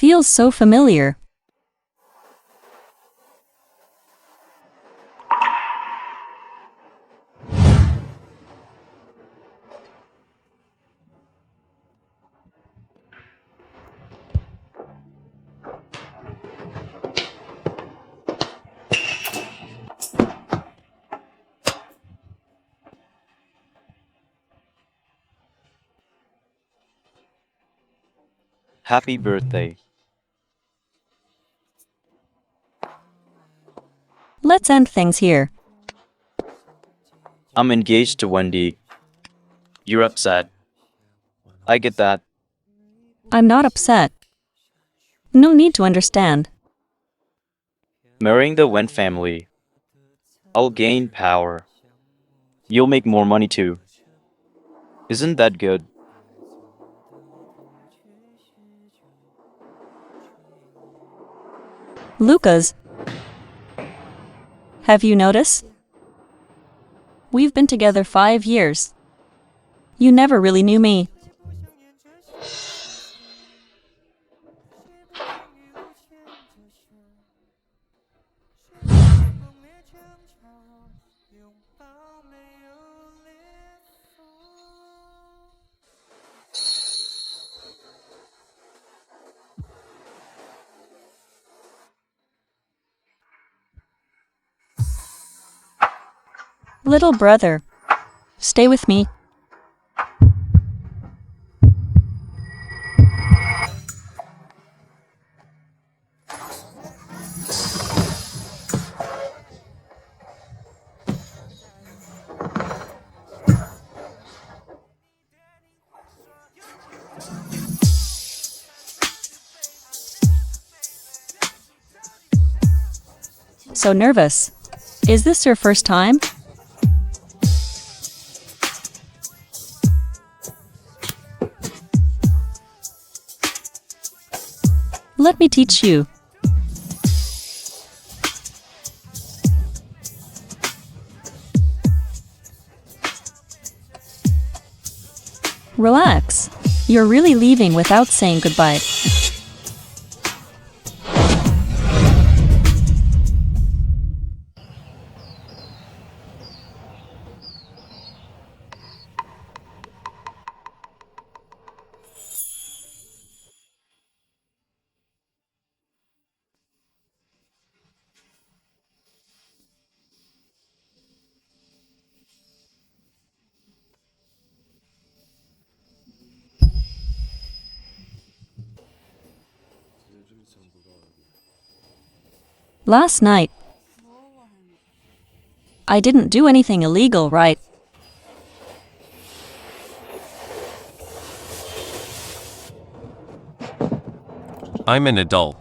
feels so familiar. Happy birthday. Let's end things here. I'm engaged to Wendy. You're upset. I get that. I'm not upset. No need to understand. Marrying the Wen family. I'll gain power. You'll make more money too. Isn't that good? Lucas, have you noticed? We've been together 5 years. You never really knew me. Little brother, stay with me. So nervous. Is this your first time? Let me teach you. Relax. You're really leaving without saying goodbye. Last night, I didn't do anything illegal, right? I'm an adult.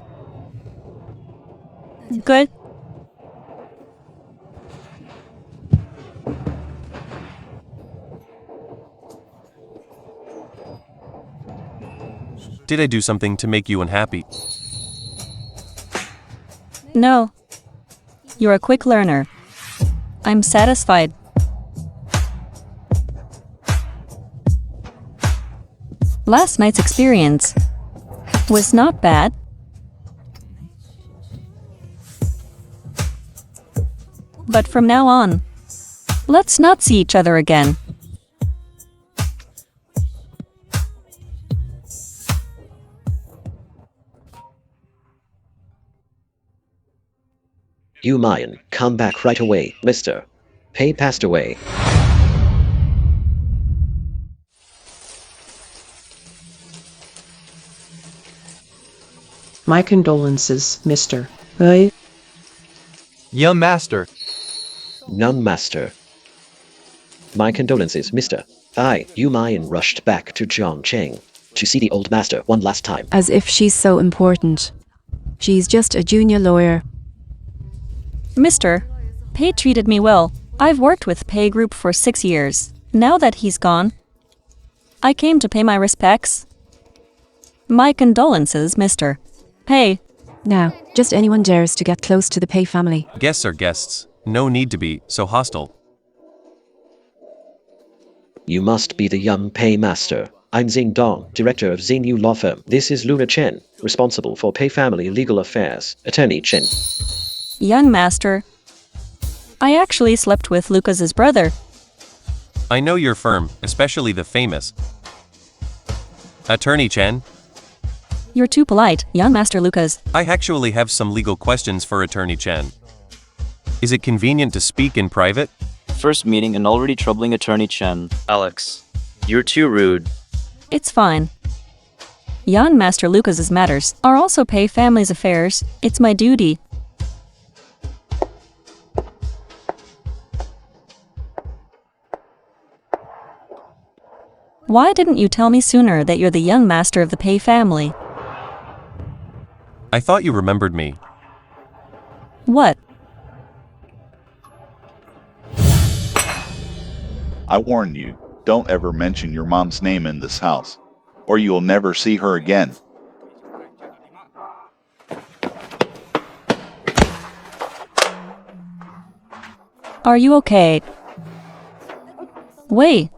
Good. Did I do something to make you unhappy? No. You're a quick learner. I'm satisfied. Last night's experience was not bad. But from now on, let's not see each other again. You Mayan, come back right away, mister. Pei passed away. My condolences, mister. Hey? Young master. None master. My condolences, mister. Yu Mayan rushed back to Zhongcheng to see the old master one last time. As if she's so important. She's just a junior lawyer. Mister, Pei treated me well. I've worked with Pei Group for 6 years. Now that he's gone, I came to pay my respects. My condolences, Mr. Pei. Now, just anyone dares to get close to the Pei family. Guests are guests. No need to be so hostile. You must be the young paymaster. I'm Xing Dong, director of Xing Yu Law Firm. This is Luna Chen, responsible for Pay Family Legal Affairs. Attorney Chen. Young master. I actually slept with Lucas's brother. I know your firm, especially the famous. Attorney Chen, You're too polite, young master Lucas. I actually have some legal questions for Attorney Chen. Is it convenient to speak in private? First meeting and already troubling Attorney Chen. Alex, you're too rude. It's fine. Young master Lucas's matters are also Pay Family's affairs. It's my duty. Why didn't you tell me sooner that you're the young master of the Pay Family? I thought you remembered me. What? I warn you, don't ever mention your mom's name in this house, or you'll never see her again. Are you okay? Wait.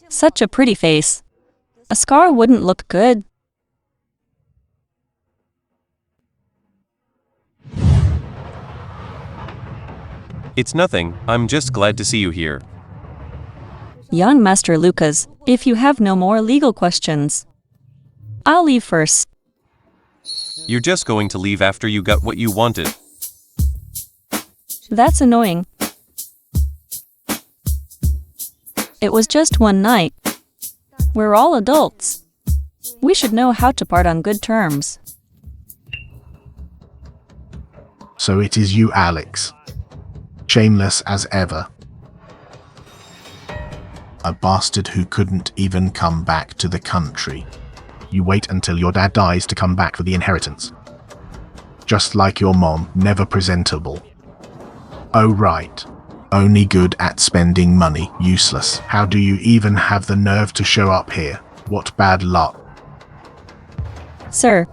Such a pretty face. A scar wouldn't look good. It's nothing, I'm just glad to see you here. Young Master Lucas, if you have no more legal questions, I'll leave first. You're just going to leave after you got what you wanted. That's annoying. It was just one night. We're all adults. We should know how to part on good terms. So it is you, Alex. Shameless as ever. A bastard who couldn't even come back to the country. You wait until your dad dies to come back for the inheritance. Just like your mom, never presentable. Oh right. Only good at spending money, useless. How do you even have the nerve to show up here? What bad luck. Sir,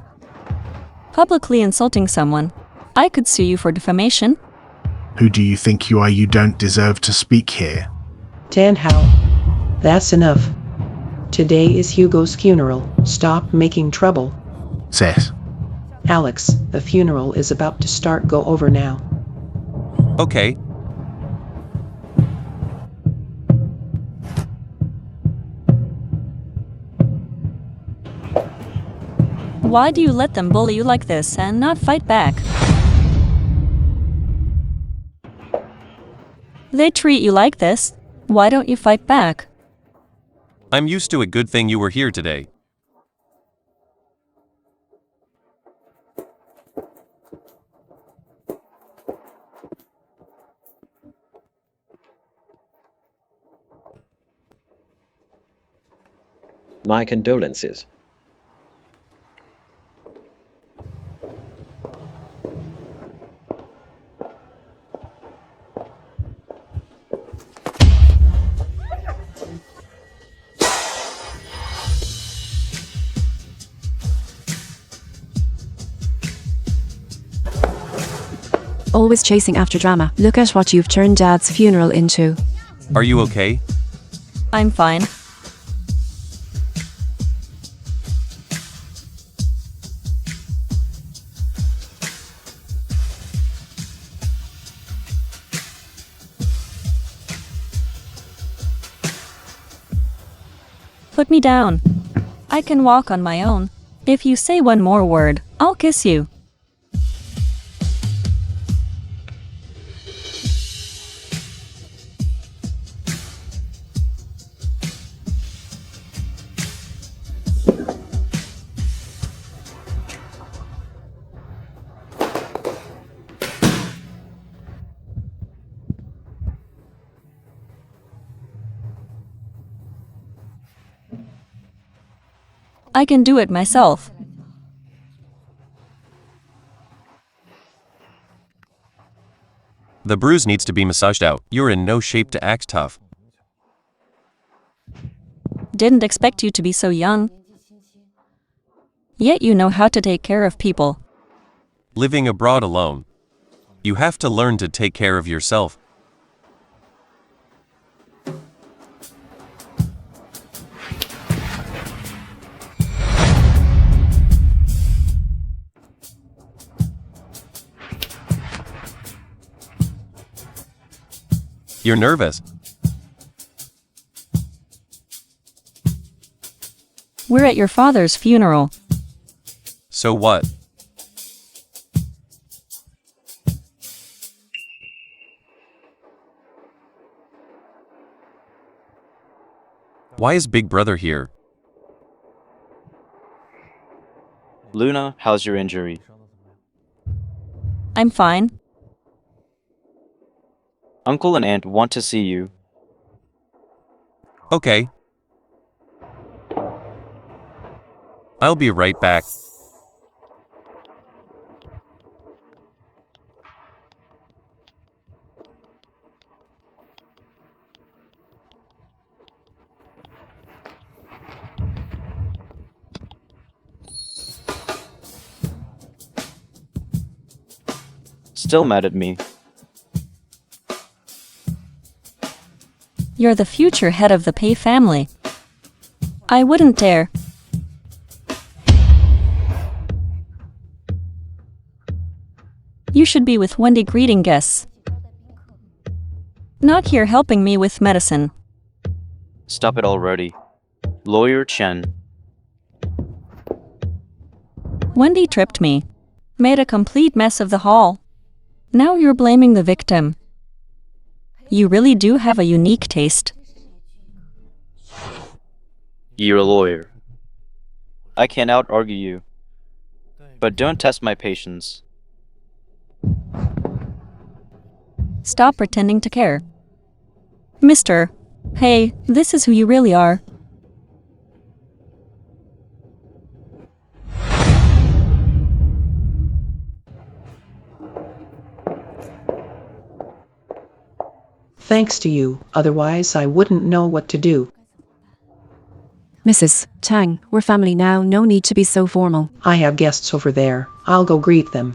publicly insulting someone. I could sue you for defamation. Who do you think you are? You don't deserve to speak here. Dan Hao. That's enough. Today is Hugo's funeral. Stop making trouble. Seth. Alex, the funeral is about to start. Go over now. Okay. Why do you let them bully you like this and not fight back? They treat you like this. Why don't you fight back? I'm used to it. Good thing you were here today. My condolences. Always chasing after drama. Look at what you've turned Dad's funeral into. Are you okay? I'm fine. Put me down. I can walk on my own. If you say one more word, I'll kiss you. I can do it myself. The bruise needs to be massaged out. You're in no shape to act tough. Didn't expect you to be so young. Yet you know how to take care of people. Living abroad alone. You have to learn to take care of yourself. You're nervous. We're at your father's funeral. So what? Why is Big Brother here? Luna, how's your injury? I'm fine. Uncle and Aunt want to see you. Okay. I'll be right back. Still mad at me. You're the future head of the Pei family. I wouldn't dare. You should be with Wendy greeting guests. Not here helping me with medicine. Stop it already. Lawyer Chen. Wendy tripped me. Made a complete mess of the hall. Now you're blaming the victim. You really do have a unique taste. You're a lawyer. I can out-argue you. But don't test my patience. Stop pretending to care. Mister, hey, this is who you really are. Thanks to you, otherwise I wouldn't know what to do. Mrs. Tang, we're family now, no need to be so formal. I have guests over there. I'll go greet them.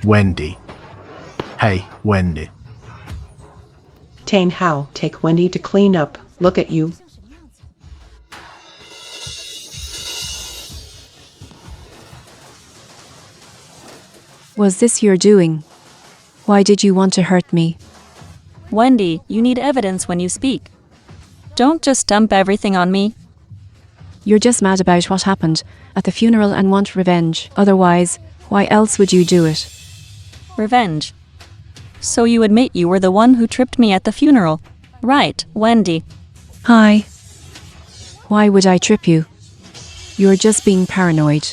Wendy. Hey, Wendy. Tane Hao, take Wendy to clean up. Look at you. Was this your doing? Why did you want to hurt me? Wendy, you need evidence when you speak. Don't just dump everything on me. You're just mad about what happened at the funeral and want revenge. Otherwise, why else would you do it? Revenge. So you admit you were the one who tripped me at the funeral. Right, Wendy. Hi. Why would I trip you? You're just being paranoid.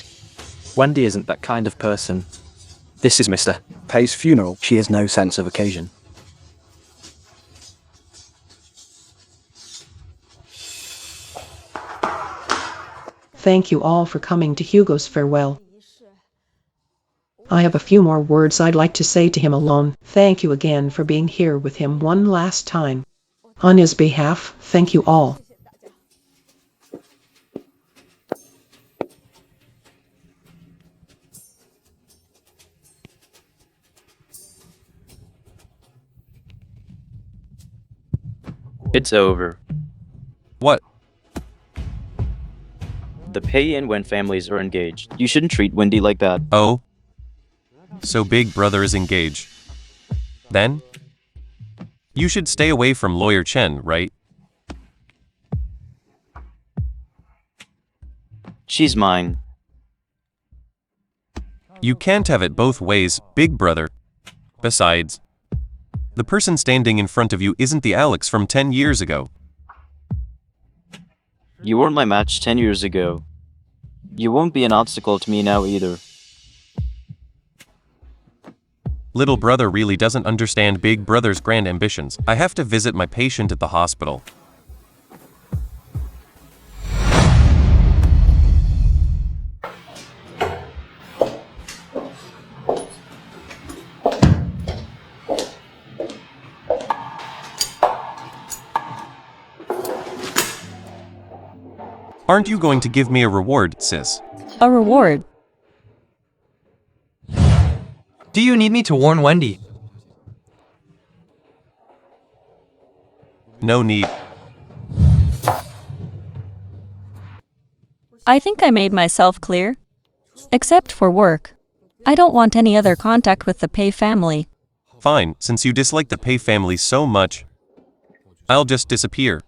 Wendy isn't that kind of person. This is Mr. Pei's funeral. She has no sense of occasion. Thank you all for coming to Hugo's farewell. I have a few more words I'd like to say to him alone. Thank you again for being here with him one last time. On his behalf, thank you all. It's over. What? The Pei and Wen families are engaged. You shouldn't treat Wendy like that. Oh? So Big Brother is engaged. Then? You should stay away from Lawyer Chen, right? She's mine. You can't have it both ways, Big Brother. Besides, the person standing in front of you isn't the Alex from 10 years ago. You weren't my match 10 years ago. You won't be an obstacle to me now either. Little brother really doesn't understand big brother's grand ambitions. I have to visit my patient at the hospital. Aren't you going to give me a reward, sis? A reward? Do you need me to warn Wendy? No need. I think I made myself clear. Except for work. I don't want any other contact with the Pei family. Fine, since you dislike the Pei family so much, I'll just disappear.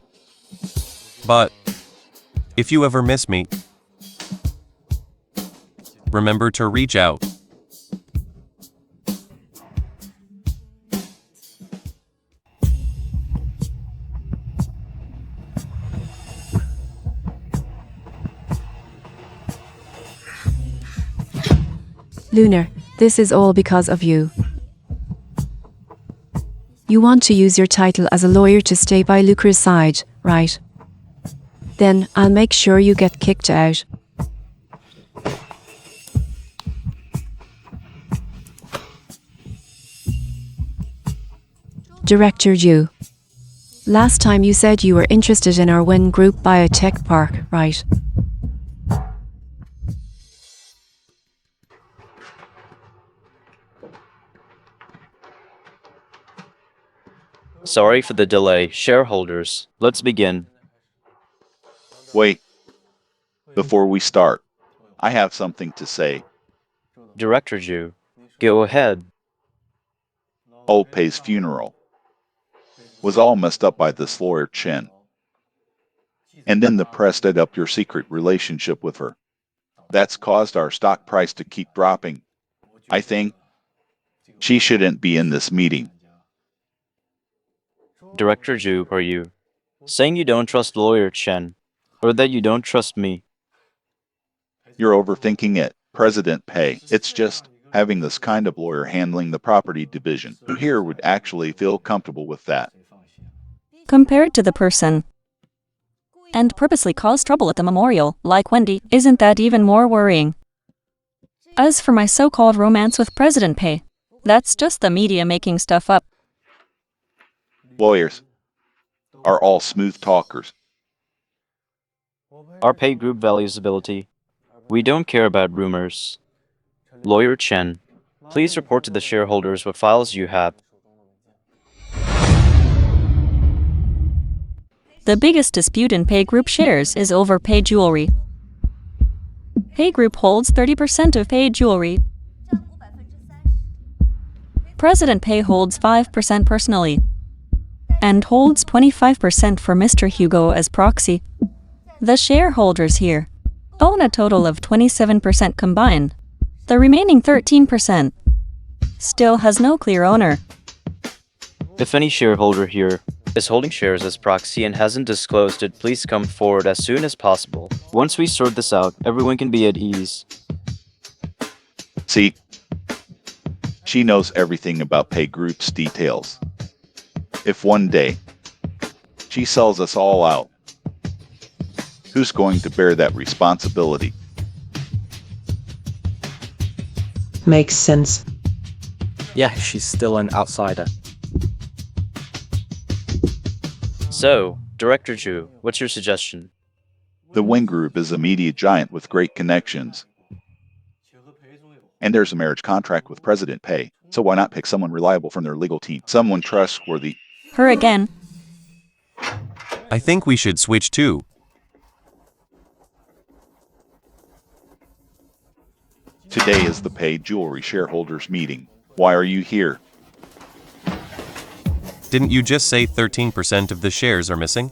But if you ever miss me, remember to reach out. Lunar, this is all because of you. You want to use your title as a lawyer to stay by Lucar's side, right? Then I'll make sure you get kicked out. Director Yu. Last time you said you were interested in our Win Group Biotech Park, right? Sorry for the delay, shareholders. Let's begin. Wait. Before we start, I have something to say. Director Ju, go ahead. Old Pei's funeral was all messed up by this lawyer Chen. And then the press did up your secret relationship with her. That's caused our stock price to keep dropping. I think she shouldn't be in this meeting. Director Ju, are you saying you don't trust lawyer Chen, or that you don't trust me? You're overthinking it, President Pei. It's just having this kind of lawyer handling the property division. Who here would actually feel comfortable with that? Compared to the person. And purposely cause trouble at the memorial, like Wendy, isn't that even more worrying? As for my so-called romance with President Pei, that's just the media making stuff up. Lawyers are all smooth talkers. Our Pei group values ability. We don't care about rumors. Lawyer Chen, please report to the shareholders what files you have. The biggest dispute in Pei Group shares is over Pei Jewelry. Pei Group holds 30% of Pei Jewelry. President Pei holds 5% personally, and holds 25% for Mr. Hugo as proxy. The shareholders here own a total of 27% combined. The remaining 13% still has no clear owner. If any shareholder here is holding shares as proxy and hasn't disclosed it, please come forward as soon as possible. Once we sort this out, everyone can be at ease. See, she knows everything about Pei Group's details. If one day she sells us all out, who's going to bear that responsibility? Makes sense. Yeah, she's still an outsider. So, Director Ju, what's your suggestion? The Wing Group is a media giant with great connections. And there's a marriage contract with President Pei, so why not pick someone reliable from their legal team? Someone trustworthy. Her again. I think we should switch too. Today is the Pei Jewelry shareholders meeting. Why are you here? Didn't you just say 13% of the shares are missing?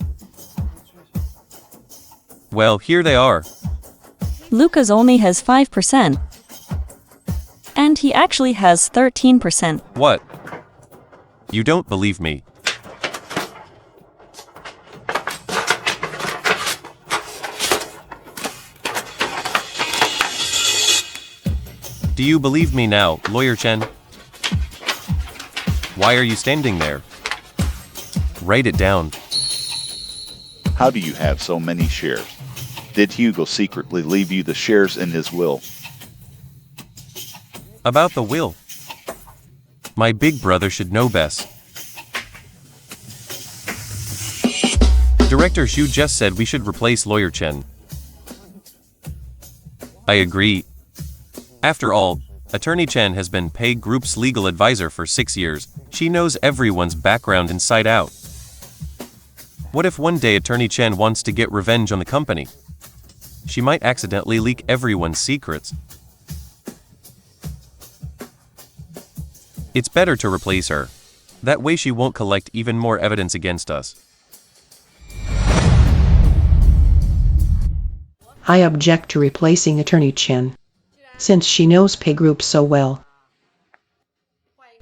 Well, here they are. Lucas only has 5%. And he actually has 13%. What? You don't believe me. Do you believe me now, Lawyer Chen? Why are you standing there? Write it down. How do you have so many shares? Did Hugo secretly leave you the shares in his will? About the will. My big brother should know best. Director Xu just said we should replace Lawyer Chen. I agree. After all, Attorney Chen has been Pei Group's legal advisor for 6 years. She knows everyone's background inside out. What if one day Attorney Chen wants to get revenge on the company? She might accidentally leak everyone's secrets. It's better to replace her. That way she won't collect even more evidence against us. I object to replacing Attorney Chen, since she knows Pei Group so well.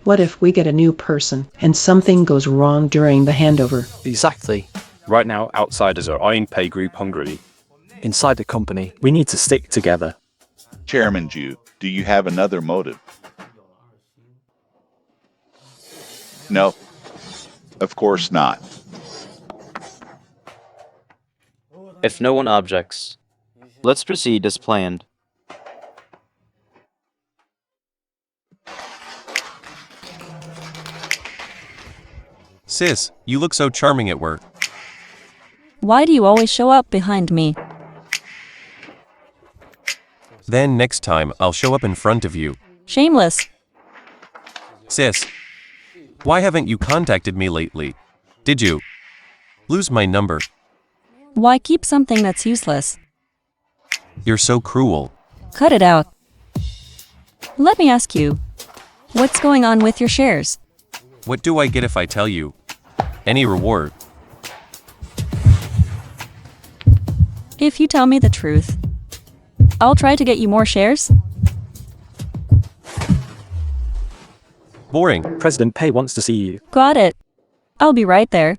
What if we get a new person and something goes wrong during the handover? Exactly. Right now, outsiders are eyeing Pei Group hungrily. Inside the company, we need to stick together. Chairman Zhu, do you have another motive? No, of course not. If no one objects, let's proceed as planned. Sis, you look so charming at work. Why do you always show up behind me? Then next time, I'll show up in front of you. Shameless. Sis, why haven't you contacted me lately? Did you lose my number? Why keep something that's useless? You're so cruel. Cut it out. Let me ask you, what's going on with your shares? What do I get if I tell you? Any reward? If you tell me the truth, I'll try to get you more shares. Boring. President Pei wants to see you. Got it. I'll be right there.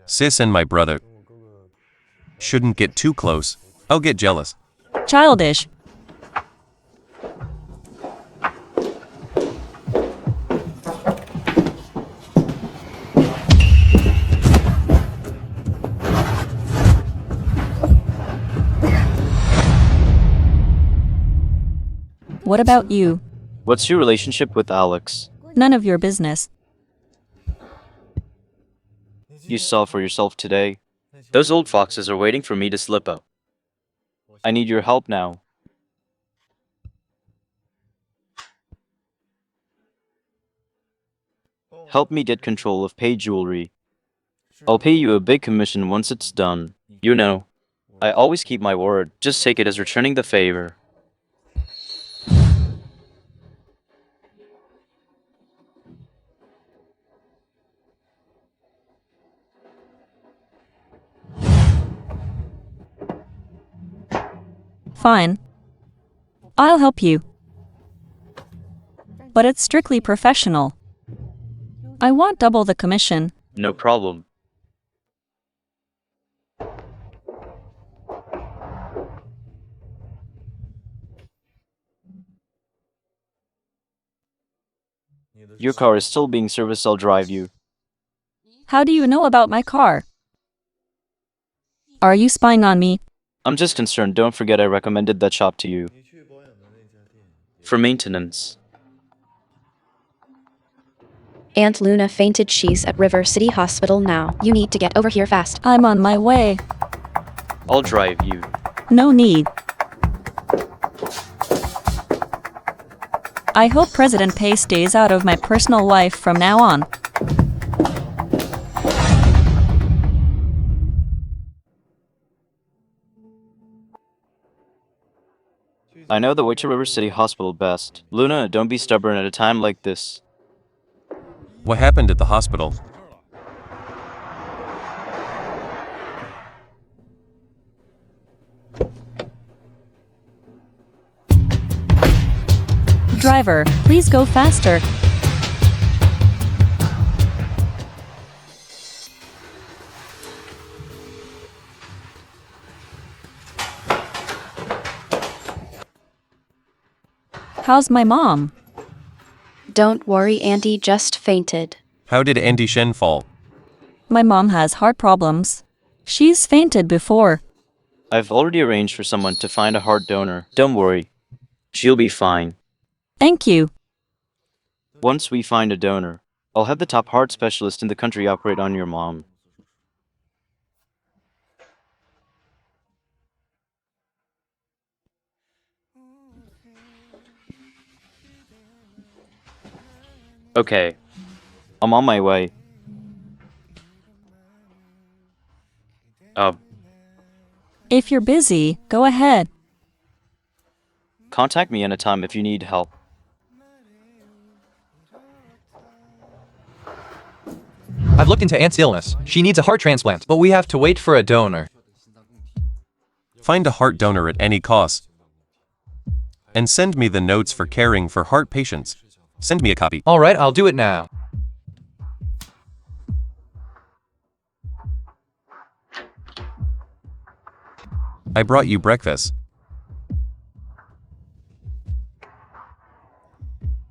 Sis and my brother shouldn't get too close. I'll get jealous. Childish. What about you? What's your relationship with Alex? None of your business. You saw for yourself today. Those old foxes are waiting for me to slip up. I need your help now. Help me get control of Pei Jewelry. I'll pay you a big commission once it's done. You know, I always keep my word. Just take it as returning the favor. Fine. I'll help you. But it's strictly professional. I want double the commission. No problem. Your car is still being serviced. I'll drive you. How do you know about my car? Are you spying on me? I'm just concerned. Don't forget I recommended that shop to you. For maintenance. Aunt Luna fainted. She's at River City Hospital now. You need to get over here fast. I'm on my way. I'll drive you. No need. I hope President Pei stays out of my personal life from now on. I know the way to River City Hospital best. Luna, don't be stubborn at a time like this. What happened at the hospital? Driver, please go faster. How's my mom? Don't worry, Andy just fainted. How did Andy Shen fall? My mom has heart problems. She's fainted before. I've already arranged for someone to find a heart donor. Don't worry. She'll be fine. Thank you. Once we find a donor, I'll have the top heart specialist in the country operate on your mom. Okay. I'm on my way. If you're busy, go ahead. Contact me anytime if you need help. I've looked into Aunt's illness. She needs a heart transplant, but we have to wait for a donor. Find a heart donor at any cost. And send me the notes for caring for heart patients. Send me a copy. Alright, I'll do it now. I brought you breakfast.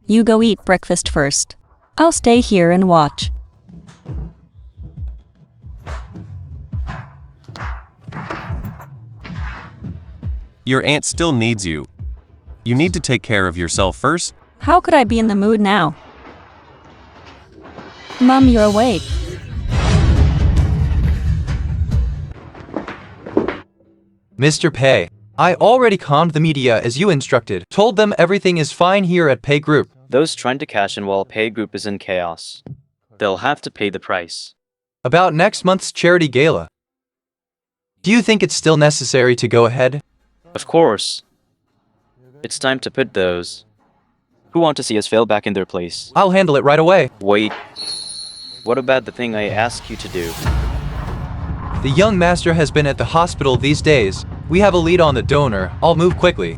You go eat breakfast first. I'll stay here and watch. Your aunt still needs you. You need to take care of yourself first. How could I be in the mood now? Mom, you're awake. Mr. Pei, I already calmed the media as you instructed. Told them everything is fine here at Pei Group. Those trying to cash in while Pay Group is in chaos. They'll have to pay the price. About next month's charity gala. Do you think it's still necessary to go ahead? Of course. It's time to put those who want to see us fail back in their place. I'll handle it right away. Wait. What about the thing I asked you to do? The young master has been at the hospital these days. We have a lead on the donor. I'll move quickly.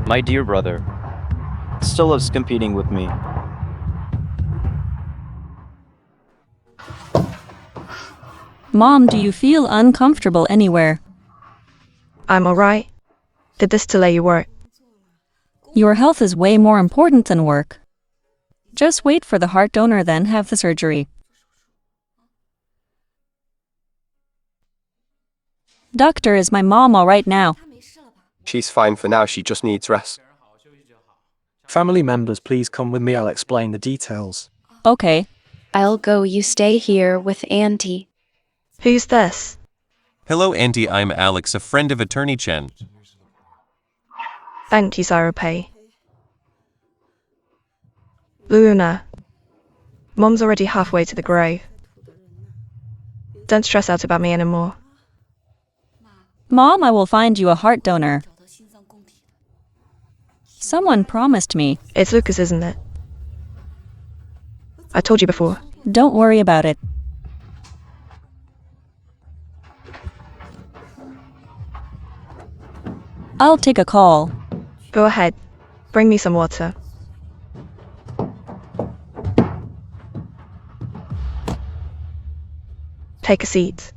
My dear brother still loves competing with me. Mom, do you feel uncomfortable anywhere? I'm alright. Did this delay your work? Your health is way more important than work. Just wait for the heart donor, then have the surgery. Doctor, is my mom all right now? She's fine for now, she just needs rest. Family members, please come with me, I'll explain the details. Okay. I'll go, you stay here with Andy. Who's this? Hello, Auntie, I'm Alex, a friend of Attorney Chen. Thank you, Pei. Luna. Mom's already halfway to the grave. Don't stress out about me anymore. Mom, I will find you a heart donor. Someone promised me. It's Lucas, isn't it? I told you before. Don't worry about it. I'll take a call. Go ahead. Bring me some water. Take a seat.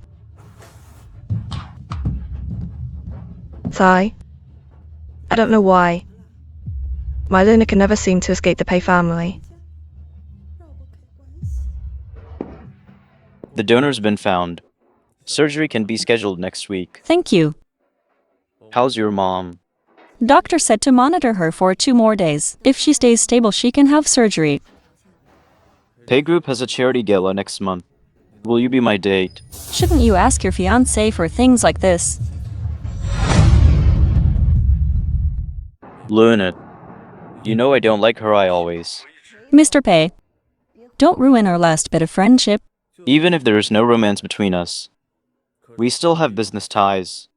Ty? I don't know why. My Luna can never seem to escape the Pei family. The donor's been found. Surgery can be scheduled next week. Thank you. How's your mom? Doctor said to monitor her for 2 more days. If she stays stable, she can have surgery. Pay Group has a charity gala next month. Will you be my date? Shouldn't you ask your fiancé for things like this? Luna. You know I don't like her eye always. Mr. Pei, don't ruin our last bit of friendship. Even if there is no romance between us, we still have business ties.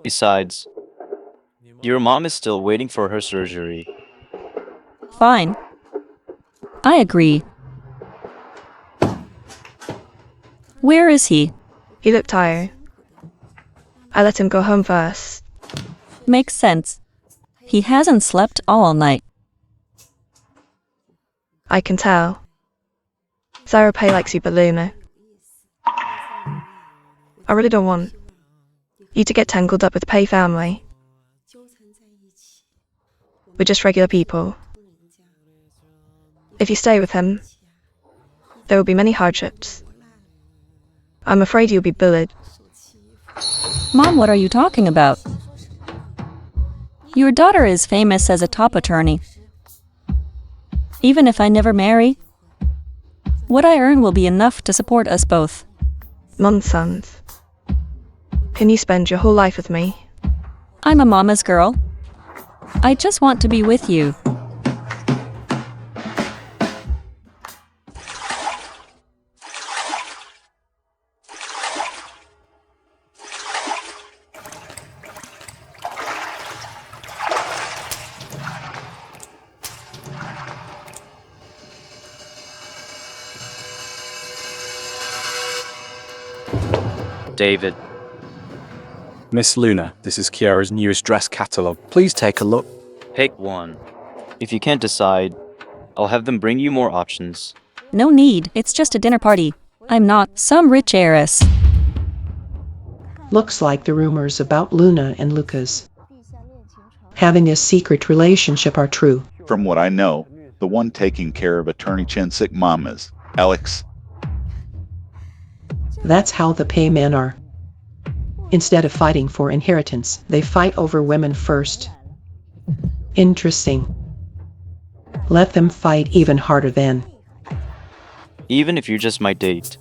Besides, your mom is still waiting for her surgery. Fine. I agree. Where is he? He looked tired. I let him go home first. Makes sense. He hasn't slept all night. I can tell. Pei likes you, but Luna. I really don't want you to get tangled up with the Pei family. We're just regular people. If you stay with him, there will be many hardships. I'm afraid you'll be bullied. Mom, what are you talking about? Your daughter is famous as a top attorney. Even if I never marry, what I earn will be enough to support us both. Nonsense. Can you spend your whole life with me? I'm a mama's girl. I just want to be with you. David. Miss Luna, this is Kiara's newest dress catalogue. Please take a look. Pick one. If you can't decide, I'll have them bring you more options. No need, it's just a dinner party. I'm not some rich heiress. Looks like the rumors about Luna and Lucas having a secret relationship are true. From what I know, the one taking care of Attorney Chen's sick mom is Alex. That's how the Pei men are. Instead of fighting for inheritance, they fight over women first. Interesting. Let them fight even harder then. Even if you're just my date,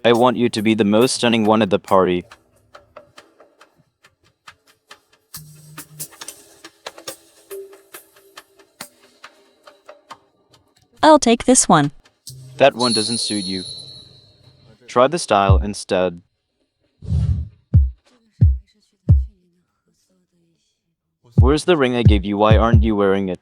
I want you to be the most stunning one at the party. I'll take this one. That one doesn't suit you. Try the style instead. Where's the ring I gave you? Why aren't you wearing it?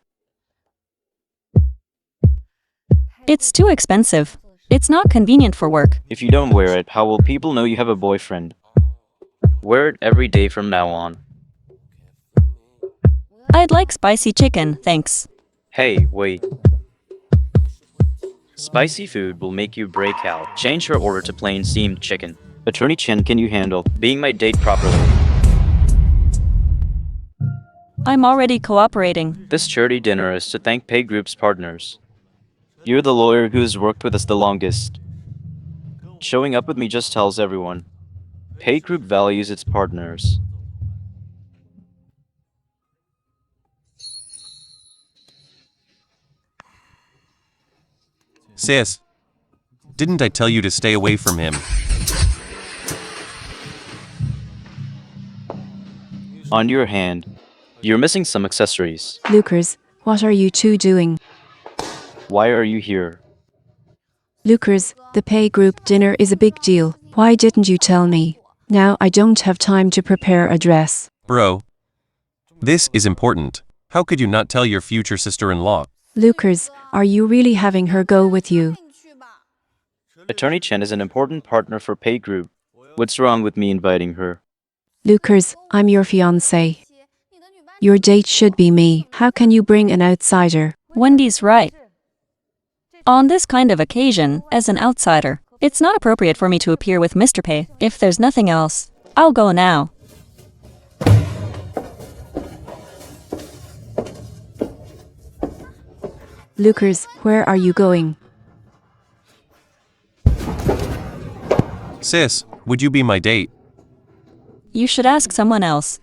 It's too expensive. It's not convenient for work. If you don't wear it, how will people know you have a boyfriend? Wear it every day from now on. I'd like spicy chicken, thanks. Hey, wait. Spicy food will make you break out. Change your order to plain steamed chicken. Attorney Chen, can you handle being my date properly? I'm already cooperating. This charity dinner is to thank Pei Group's partners. You're the lawyer who's worked with us the longest. Showing up with me just tells everyone. Pei Group values its partners. Sis, didn't I tell you to stay away from him? On your hand, you're missing some accessories. Lucas, what are you two doing? Why are you here? Lucas, the Pei Group dinner is a big deal. Why didn't you tell me? Now I don't have time to prepare a dress. Bro, this is important. How could you not tell your future sister-in-law? Lucas, are you really having her go with you? Attorney Chen is an important partner for Pei Group. What's wrong with me inviting her? Lucas, I'm your fiancé. Your date should be me. How can you bring an outsider? Wendy's right. On this kind of occasion, as an outsider, it's not appropriate for me to appear with Mr. Pei. If there's nothing else, I'll go now. Lucas, where are you going? Sis, would you be my date? You should ask someone else.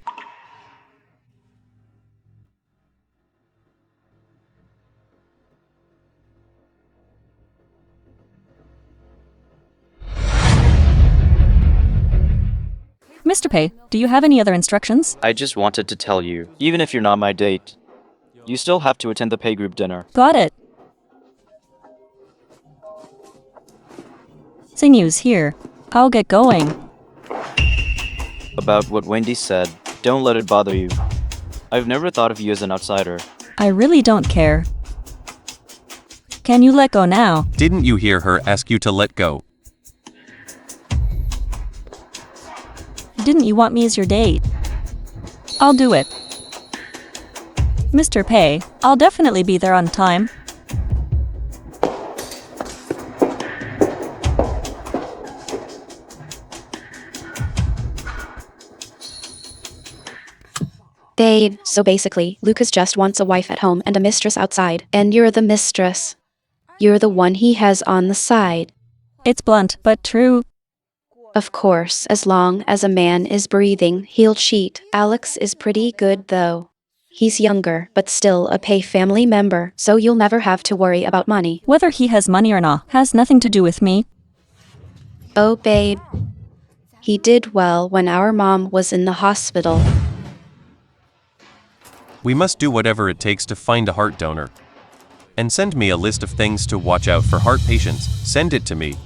Mr. Pei, do you have any other instructions? I just wanted to tell you, even if you're not my date, you still have to attend the Pei Group dinner. Got it. Sinew's here. I'll get going. About what Wendy said, don't let it bother you. I've never thought of you as an outsider. I really don't care. Can you let go now? Didn't you hear her ask you to let go? Didn't you want me as your date? I'll do it. Mr. Pei, I'll definitely be there on time. Babe, so basically, Lucas just wants a wife at home and a mistress outside, and you're the mistress. You're the one he has on the side. It's blunt, but true. Of course, as long as a man is breathing, he'll cheat. Alex is pretty good though. He's younger, but still a pay family member, so you'll never have to worry about money. Whether he has money or not has nothing to do with me. Oh, babe. He did well when our mom was in the hospital. We must do whatever it takes to find a heart donor. And send me a list of things to watch out for heart patients. Send it to me.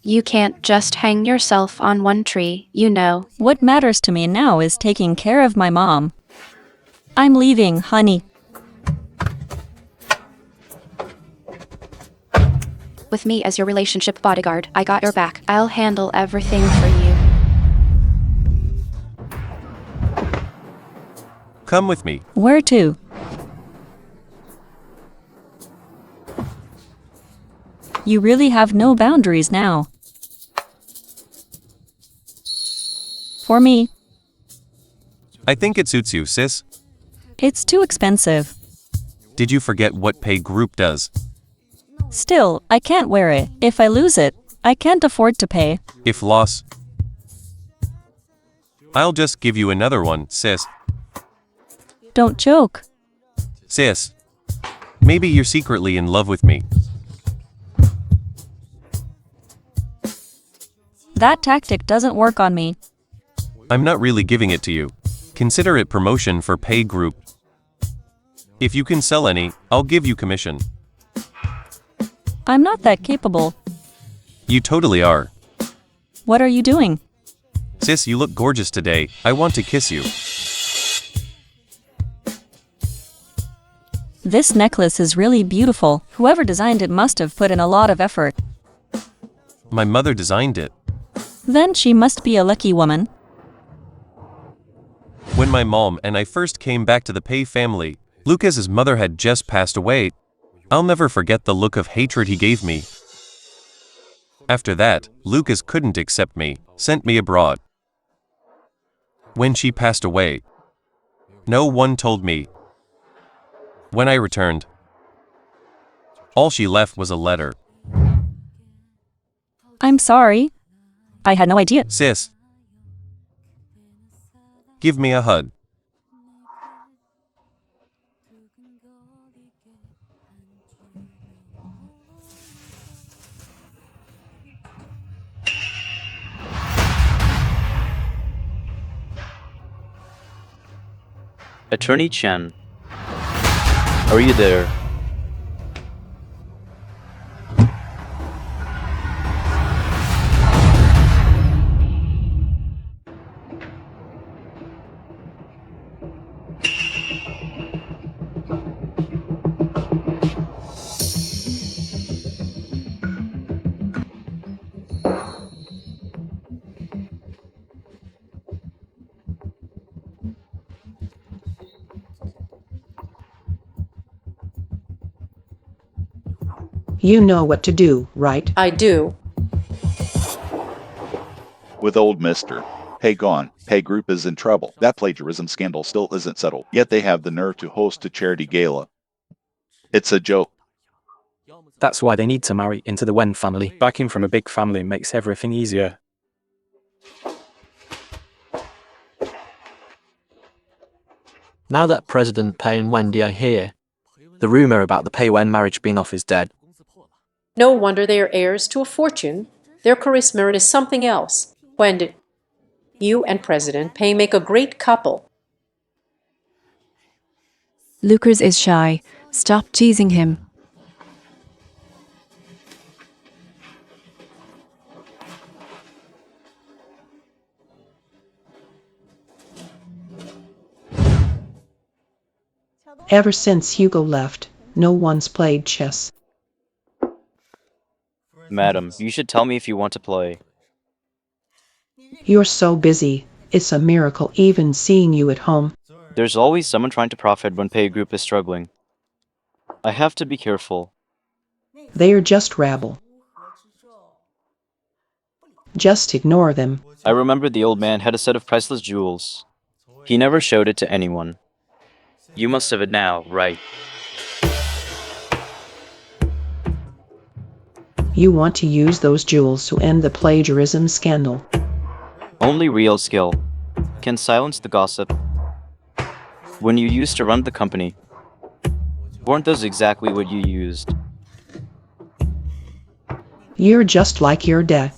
You can't just hang yourself on one tree, you know. What matters to me now is taking care of my mom. I'm leaving, honey. With me as your relationship bodyguard, I got your back. I'll handle everything for you. Come with me. Where to? You really have no boundaries now. For me, I think it suits you, sis. it's too expensive. Did you forget what pay group does? Still, I can't wear it. If I lose it, I can't afford to pay. If loss, I'll just give you another one, sis. Don't joke. Sis, maybe you're secretly in love with me. That tactic doesn't work on me. I'm not really giving it to you. Consider it promotion for pay group. If you can sell any, I'll give you commission. I'm not that capable. You totally are. What are you doing? Sis, you look gorgeous today. I want to kiss you. This necklace is really beautiful. Whoever designed it must have put in a lot of effort. My mother designed it. Then she must be a lucky woman. When my mom and I first came back to the Pay family, Lucas's mother had just passed away. I'll never forget the look of hatred he gave me. After that, Lucas couldn't accept me, sent me abroad. When she passed away, no one told me. When I returned, all she left was a letter. I'm sorry. I had no idea. Sis, give me a hug. Attorney Chen, are you there? You know what to do, right? I do. With old Mister. Pay gone. Pay group is in trouble. That plagiarism scandal still isn't settled. Yet they have the nerve to host a charity gala. It's a joke. That's why they need to marry into the Wen family. Backing from a big family makes everything easier. Now that President Pei and Wendy are here, the rumor about the Pei-Wen marriage being off is dead. No wonder they are heirs to a fortune. Their charisma is something else. Wendy, you and President Pei make a great couple. Lucas is shy. Stop teasing him. Ever since Hugo left, no one's played chess. Madam, you should tell me if you want to play. You're so busy. It's a miracle even seeing you at home. There's always someone trying to profit when Pay Group is struggling. I have to be careful. They're just rabble. Just ignore them. I remembered the old man had a set of priceless jewels. He never showed it to anyone. You must have it now, right? You want to use those jewels to end the plagiarism scandal. Only real skill can silence the gossip. When you used to run the company, weren't those exactly what you used? You're just like your dad.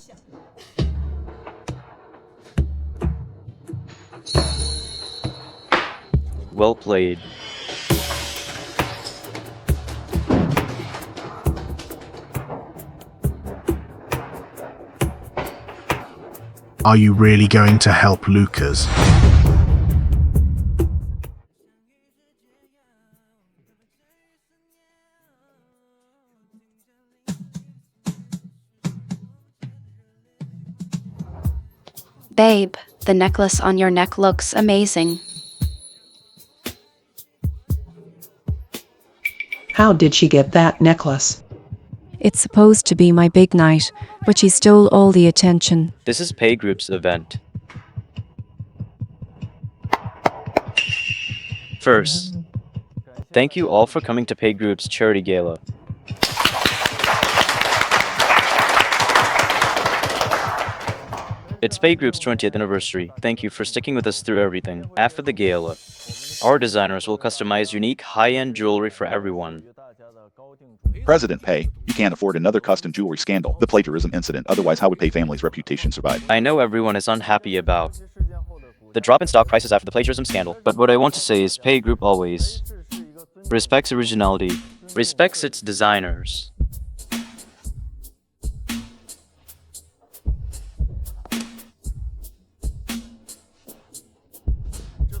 Well played. Are you really going to help Lucas? Babe, the necklace on your neck looks amazing. How did she get that necklace? It's supposed to be my big night, but she stole all the attention. This is Pay Group's event. First, thank you all for coming to Pay Group's charity gala. It's Pay Group's 20th anniversary. Thank you for sticking with us through everything. After the gala, our designers will customize unique high-end jewelry for everyone. President Pay, you can't afford another custom jewelry scandal, the plagiarism incident. Otherwise, how would Pay family's reputation survive? I know everyone is unhappy about the drop in stock prices after the plagiarism scandal, but what I want to say is Pay Group always respects originality, respects its designers.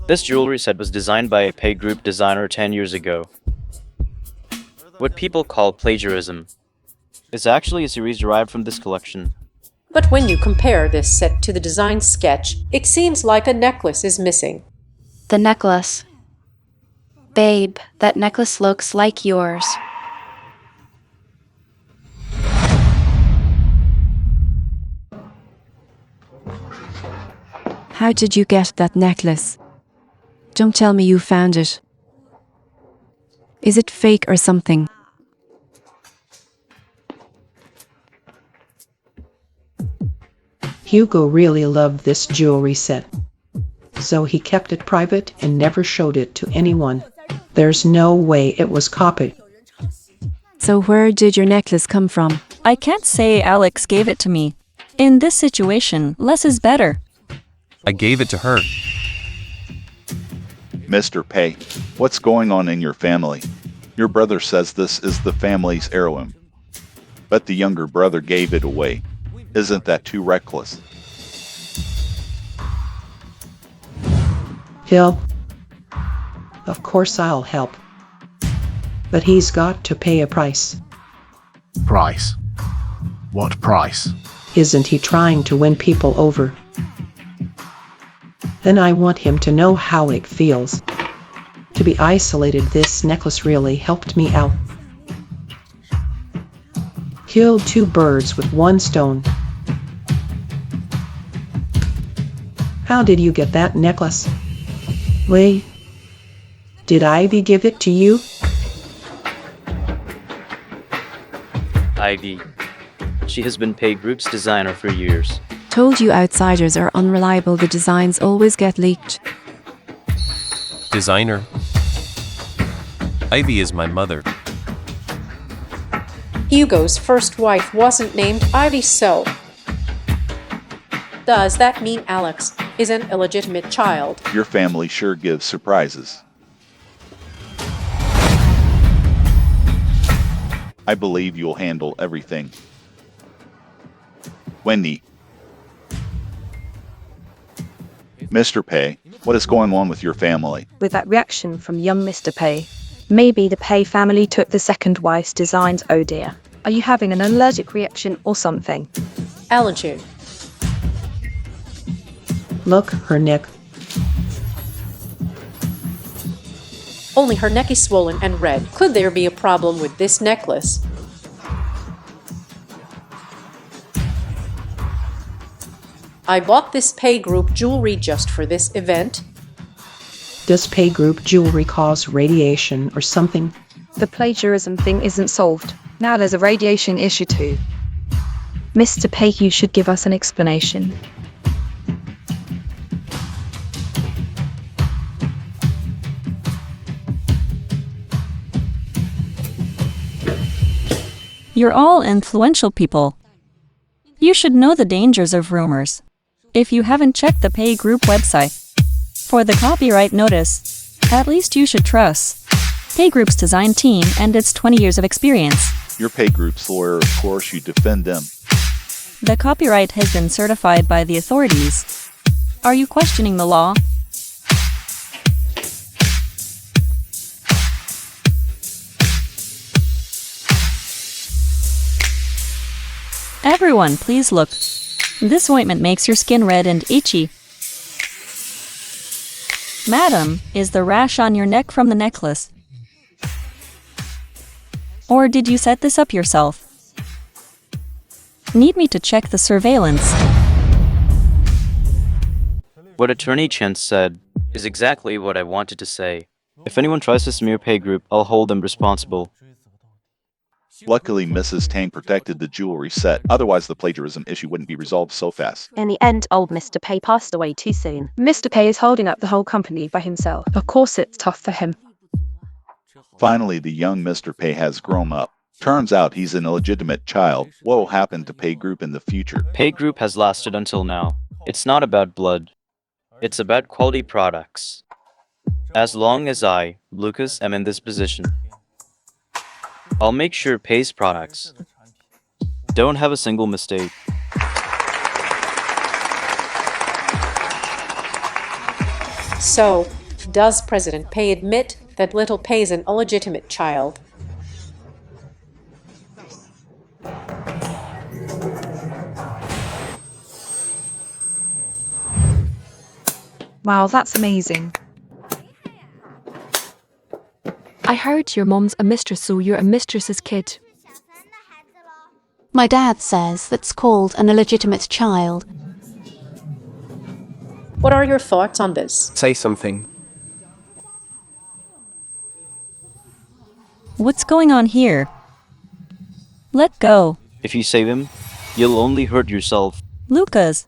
This jewelry set was designed by a Pay Group designer 10 years ago. What people call plagiarism is actually a series derived from this collection. But when you compare this set to the design sketch, it seems like a necklace is missing. The necklace. Babe, that necklace looks like yours. How did you get that necklace? Don't tell me you found it. Is it fake or something? Hugo really loved this jewelry set, so he kept it private and never showed it to anyone. There's no way it was copied. So where did your necklace come from? I can't say Alex gave it to me. In this situation, less is better. I gave it to her. Mr. Pay, what's going on in your family? Your brother says this is the family's heirloom, but the younger brother gave it away. Isn't that too reckless? Hill, of course I'll help, but he's got to pay a price. Price? What price? Isn't he trying to win people over? Then I want him to know how it feels to be isolated. This necklace really helped me out. Killed two birds with one stone. How did you get that necklace? Wait, did Ivy give it to you? Ivy. She has been Pay Group's designer for years. Told you outsiders are unreliable, the designs always get leaked. Designer. Ivy is my mother. Hugo's first wife wasn't named Ivy, so does that mean Alex is an illegitimate child? Your family sure gives surprises. I believe you'll handle everything. Wendy. Mr. Pay, what is going on with your family? With that reaction from young Mr. Pay, maybe the Pay family took the second wife's designs. Oh dear. Are you having an allergic reaction or something? Allergen. Look, her neck. Only her neck is swollen and red. Could there be a problem with this necklace? I bought this pay group jewelry just for this event. Does pay group jewelry cause radiation or something? The plagiarism thing isn't solved. Now there's a radiation issue too. Mr. Pay, you should give us an explanation. You're all influential people. You should know the dangers of rumors. If you haven't checked the pay group website for the copyright notice, at least you should trust pay group's design team and its 20 years of experience. Your pay group's lawyer, of course, you defend them. The copyright has been certified by the authorities. Are you questioning the law? Everyone, please look. This ointment makes your skin red and itchy. Madam, is the rash on your neck from the necklace? Or did you set this up yourself? Need me to check the surveillance? What Attorney Chen said is exactly what I wanted to say. If anyone tries to smear pay group, I'll hold them responsible. Luckily, Mrs. Tang protected the jewelry set, otherwise the plagiarism issue wouldn't be resolved so fast. In the end, old Mr. Pay passed away too soon. Mr. Pay is holding up the whole company by himself. Of course it's tough for him. Finally, the young Mr. Pay has grown up. Turns out he's an illegitimate child. What will happen to Pay Group in the future? Pay group has lasted until now. It's not about blood. It's about quality products. As long as I, Lucas, am in this position, I'll make sure Pay's products don't have a single mistake. So, does President Pay admit that little Pay's an illegitimate child? Wow, that's amazing. I heard your mom's a mistress, so you're a mistress's kid. My dad says that's called an illegitimate child. What are your thoughts on this? Say something. What's going on here? Let go. If you save him, you'll only hurt yourself. Lucas,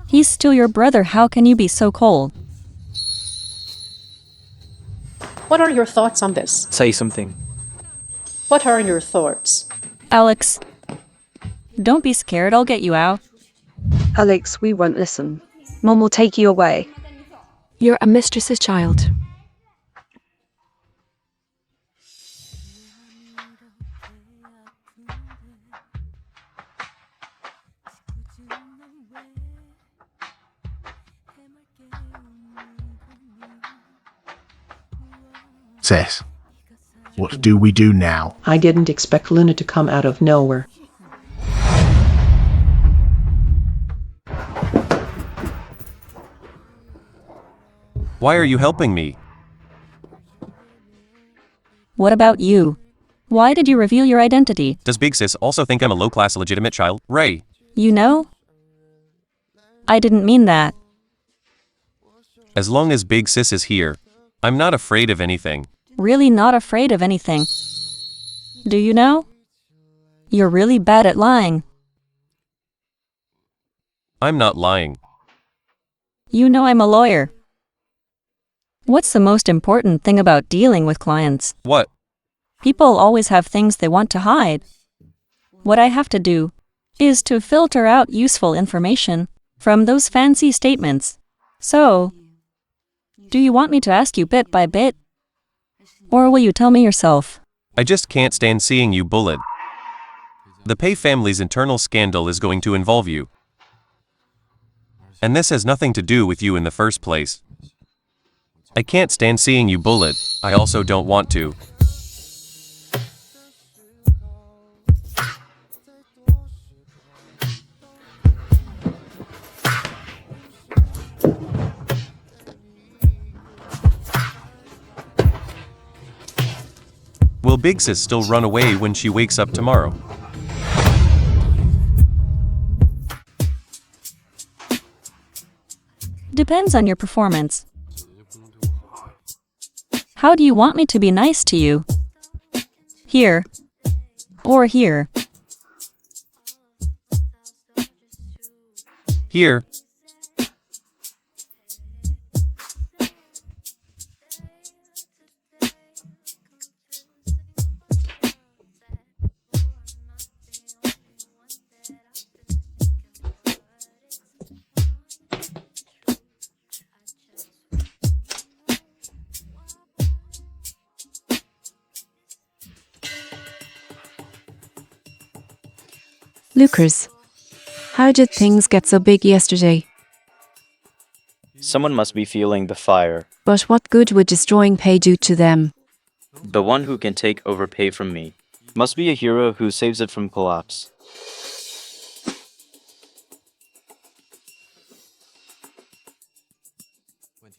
he's still your brother. How can you be so cold? What are your thoughts on this? Say something. What are your thoughts? Alex, don't be scared. I'll get you out. Alex, we won't listen. Mom will take you away. You're a mistress's child. Sis, what do we do now? I didn't expect Luna to come out of nowhere. Why are you helping me? What about you? Why did you reveal your identity? Does Big Sis also think I'm a low-class legitimate child? Ray. You know? I didn't mean that. As long as Big Sis is here, I'm not afraid of anything. Really not afraid of anything. Do you know? You're really bad at lying. I'm not lying. You know I'm a lawyer. What's the most important thing about dealing with clients? What? People always have things they want to hide. What I have to do is to filter out useful information from those fancy statements. So, do you want me to ask you bit by bit? Or will you tell me yourself? I just can't stand seeing you bullied. The Pay family's internal scandal is going to involve you. And this has nothing to do with you in the first place. I can't stand seeing you bullied. I also don't want to. Will Big Sis still run away when she wakes up tomorrow? Depends on your performance. How do you want me to be nice to you? Here. Or here? Here. Lucas, how did things get so big yesterday? Someone must be feeling the fire. But what good would destroying pay do to them? The one who can take over pay from me must be a hero who saves it from collapse.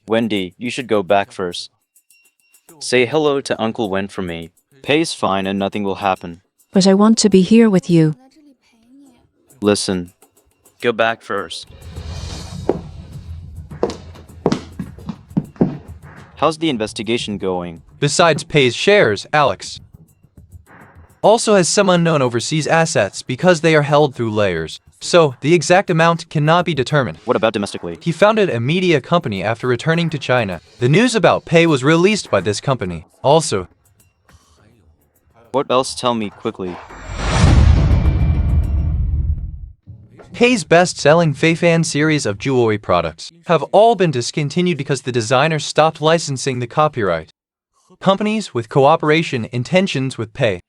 Wendy, you should go back first. Say hello to Uncle Wen for me. Pay's fine and nothing will happen. But I want to be here with you. Listen, go back first. How's the investigation going? Besides Pay's shares, Alex also has some unknown overseas assets because they are held through layers. So, the exact amount cannot be determined. What about domestically? He founded a media company after returning to China. The news about Pay was released by this company. Also, what else? Tell me quickly. Pay's best-selling Feifan series of jewelry products have all been discontinued because the designer stopped licensing the copyright. Companies with cooperation intentions with Pay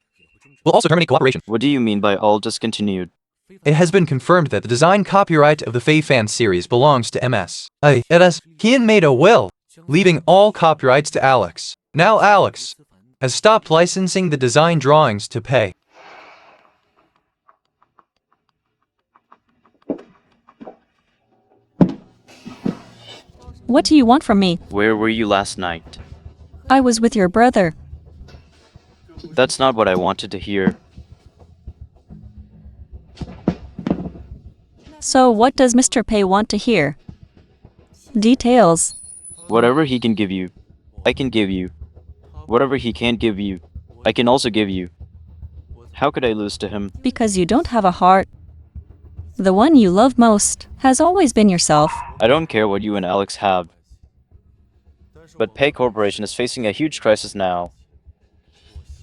will also terminate cooperation. What do you mean by all discontinued? It has been confirmed that the design copyright of the Feifan series belongs to MS. He made a will, leaving all copyrights to Alex. Now Alex has stopped licensing the design drawings to Pay. What do you want from me? Where were you last night? I was with your brother. That's not what I wanted to hear. So what does Mr. Pay want to hear? Details. Whatever he can give you, I can give you. Whatever he can't give you, I can also give you. How could I lose to him? Because you don't have a heart. The one you love most has always been yourself. I don't care what you and Alex have. But Pay Corporation is facing a huge crisis now.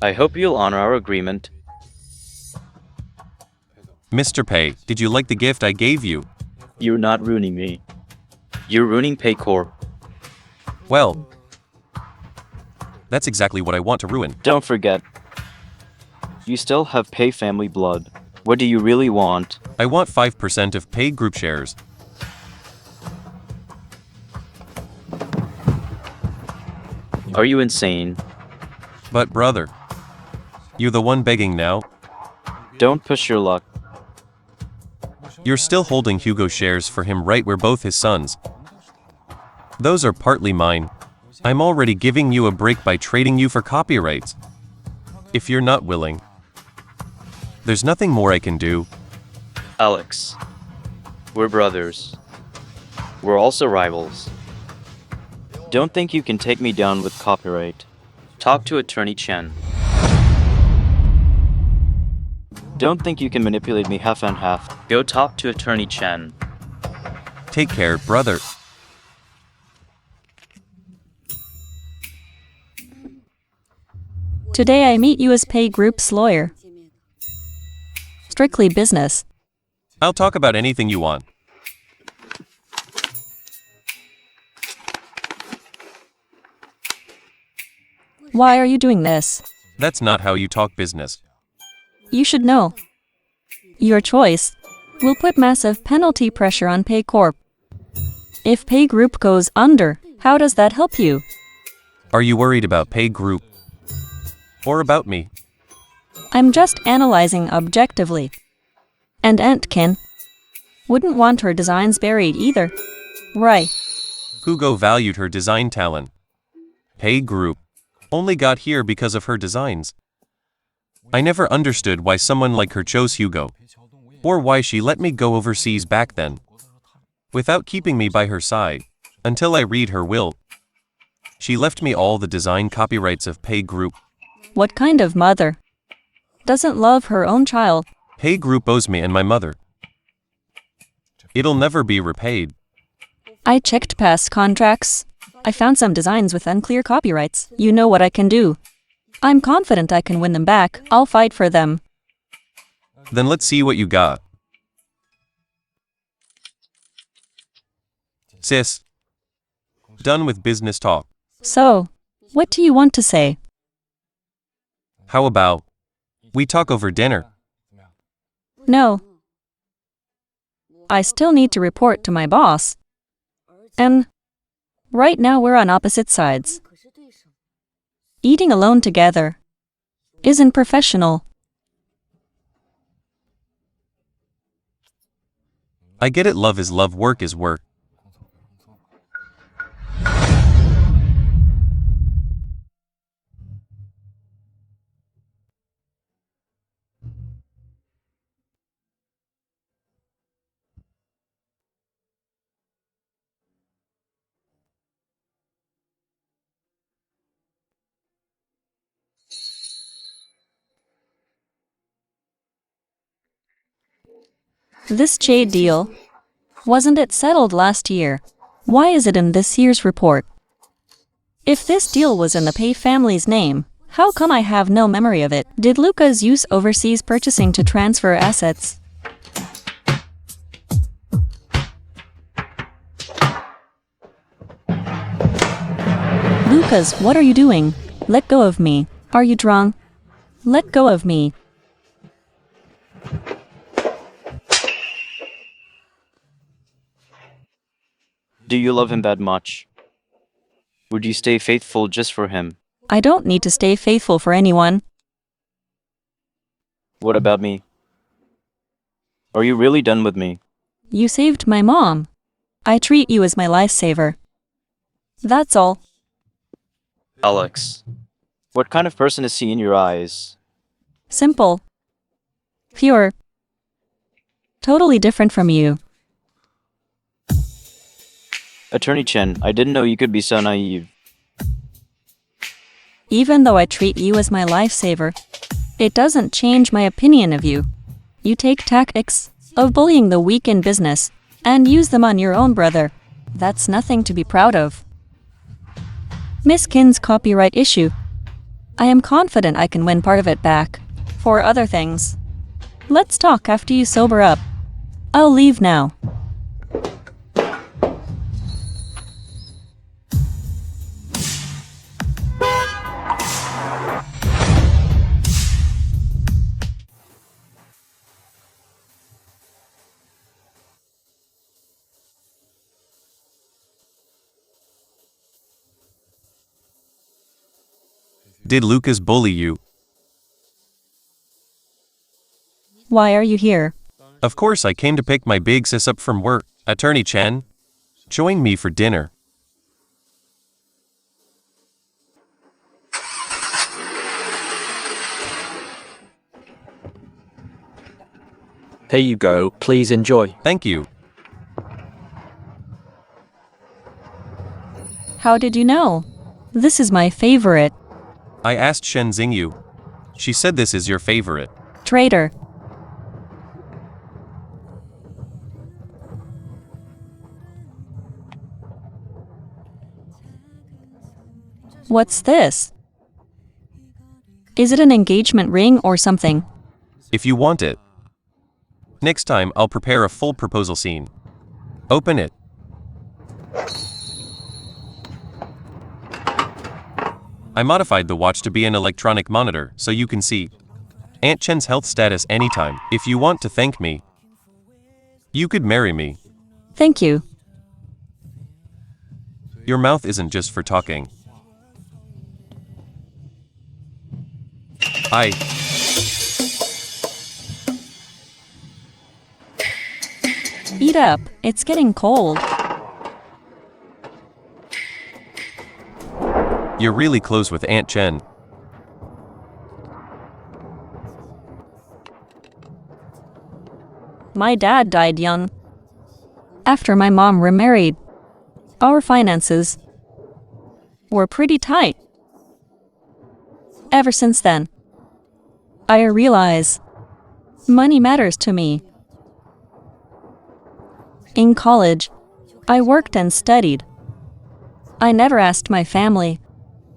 I hope you'll honor our agreement. Mr. Pay, did you like the gift I gave you? You're not ruining me. You're ruining Pay Corp. Well, that's exactly what I want to ruin. Don't forget. You still have Pay family blood. What do you really want? I want 5% of Pay Group shares. Are you insane? But brother, you're the one begging now. Don't push your luck. You're still holding Hugo shares for him, right? We're both his sons. Those are partly mine. I'm already giving you a break by trading you for copyrights. If you're not willing, there's nothing more I can do. Alex, we're brothers. We're also rivals. Don't think you can take me down with copyright. Talk to Attorney Chen. Don't think you can manipulate me half and half. Go talk to Attorney Chen. Take care, brother. Today I meet you as Pay Group's lawyer. Strictly business. I'll talk about anything you want. Why are you doing this? That's not how you talk business. You should know. Your choice will put massive penalty pressure on Pay Corp. If Pay Group goes under, how does that help you? Are you worried about Pay Group? Or about me? I'm just analyzing objectively. And Entkin wouldn't want her designs buried either. Right. Hugo valued her design talent. Pay Group only got here because of her designs. I never understood why someone like her chose Hugo, or why she let me go overseas back then, without keeping me by her side. Until I read her will. She left me all the design copyrights of Pay Group. What kind of mother doesn't love her own child? Pay Group owes me and my mother. It'll never be repaid. I checked past contracts. I found some designs with unclear copyrights. You know what I can do. I'm confident I can win them back. I'll fight for them. Then let's see what you got. Sis. Done with business talk. So, what do you want to say? How about we talk over dinner? No. I still need to report to my boss. And right now we're on opposite sides. Eating alone together isn't professional. I get it, love is love, work is work. This jade deal, wasn't it settled last year? Why is it in this year's report? If this deal was in the Pay family's name, how come I have no memory of it? Did Lucas use overseas purchasing to transfer assets? Lucas, what are you doing? Let go of me. Are you drunk? Let go of me. Do you love him that much? Would you stay faithful just for him? I don't need to stay faithful for anyone. What about me? Are you really done with me? You saved my mom. I treat you as my lifesaver. That's all. Alex, what kind of person is he in your eyes? Simple. Pure. Totally different from you. Attorney Chen, I didn't know you could be so naive. Even though I treat you as my lifesaver, it doesn't change my opinion of you. You take tactics of bullying the weak in business and use them on your own brother. That's nothing to be proud of. Miss Kin's copyright issue. I am confident I can win part of it back. For other things, let's talk after you sober up. I'll leave now. Did Lucas bully you? Why are you here? Of course, I came to pick my big sis up from work. Attorney Chen, join me for dinner. Here you go, please enjoy. Thank you. How did you know? This is my favorite. I asked Shen Xingyu. She said this is your favorite. Traitor. What's this? Is it an engagement ring or something? If you want it. Next time, I'll prepare a full proposal scene. Open it. I modified the watch to be an electronic monitor, so you can see Aunt Chen's health status anytime. If you want to thank me, you could marry me. Thank you. Your mouth isn't just for talking. Eat up, it's getting cold. You're really close with Aunt Chen. My dad died young. After my mom remarried. Our finances were pretty tight. Ever since then, I realize money matters to me. In college, I worked and studied. I never asked my family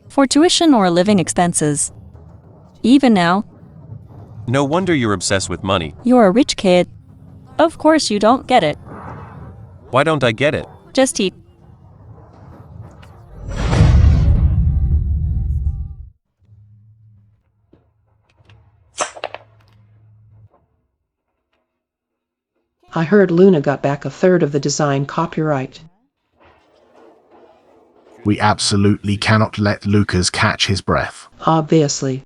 for tuition or living expenses. Even now, No wonder you're obsessed with money. you're a rich kid. Of course you don't get it. Why don't I get it? Just eat. I heard Luna got back a third of the design copyright. We absolutely cannot let Lucas catch his breath. Obviously.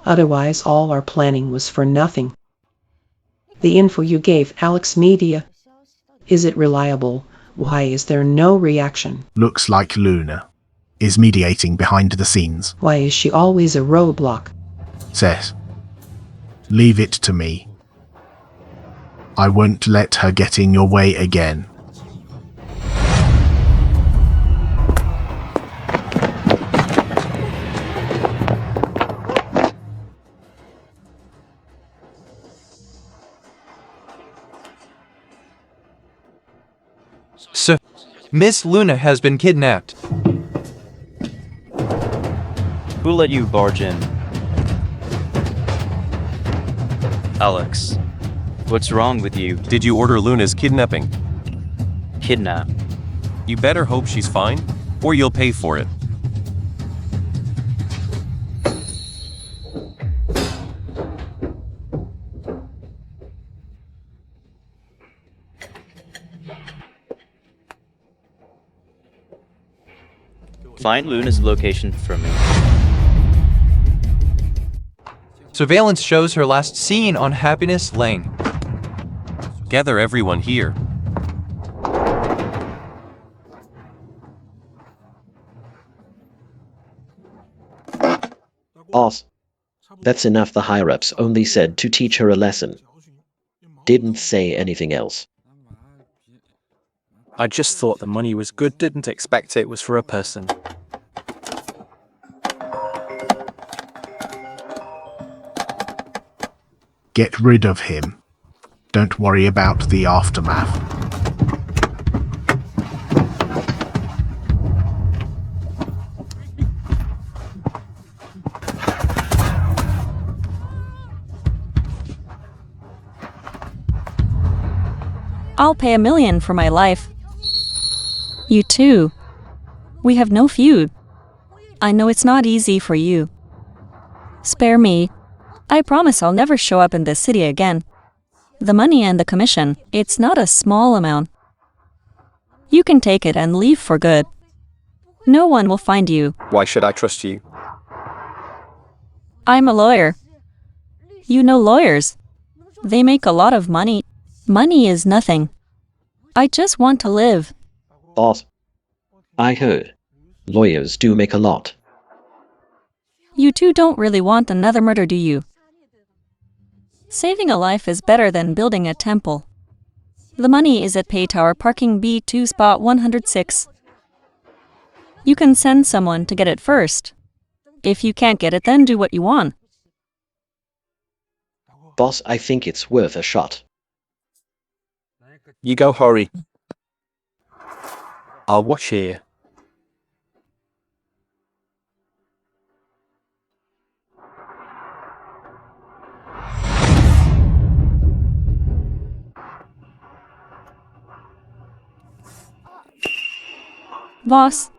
Otherwise, all our planning was for nothing. The info you gave Alex Media, is it reliable? Why is there no reaction? Looks like Luna is mediating behind the scenes. Why is she always a roadblock? Says, leave it to me. I won't let her get in your way again. Sir, Miss Luna has been kidnapped. Who let you barge in? Alex, what's wrong with you? Did you order Luna's kidnapping? Kidnap? You better hope she's fine, or you'll pay for it. Find Luna's location for me. Surveillance shows her last seen on Happiness Lane. Gather everyone here. Boss, that's enough. The higher-ups only said to teach her a lesson. Didn't say anything else. I just thought the money was good, didn't expect it was for a person. Get rid of him. Don't worry about the aftermath. I'll pay $1 million for my life. You too. We have no feud. I know it's not easy for you. Spare me. I promise I'll never show up in this city again. The money and the commission, it's not a small amount. You can take it and leave for good. No one will find you. Why should I trust you? I'm a lawyer. You know lawyers. They make a lot of money. Money is nothing. I just want to live. Boss, I heard. Lawyers do make a lot. You two don't really want another murder, do you? Saving a life is better than building a temple. The money is at Pay Tower Parking B2 Spot 106. You can send someone to get it first. If you can't get it, then do what you want. Boss, I think it's worth a shot. You go hurry. I'll watch here. Boss,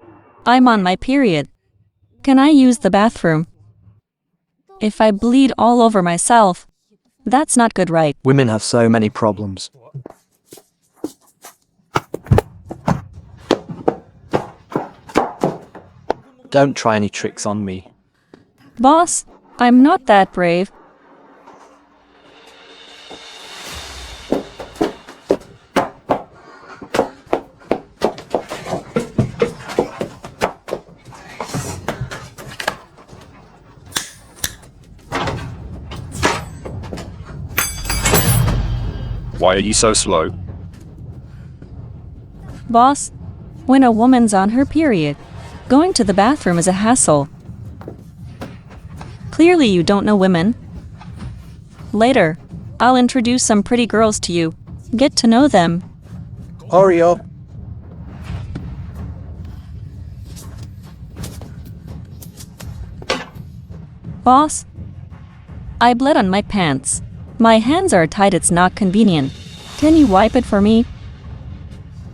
I'm on my period. Can I use the bathroom? If I bleed all over myself, that's not good, right? Women have so many problems. Don't try any tricks on me. Boss, I'm not that brave. Why are you so slow? Boss, when a woman's on her period. Going to the bathroom is a hassle. Clearly you don't know women. Later, I'll introduce some pretty girls to you. Get to know them. Hurry up. Boss? I bled on my pants. My hands are tied, it's not convenient. Can you wipe it for me?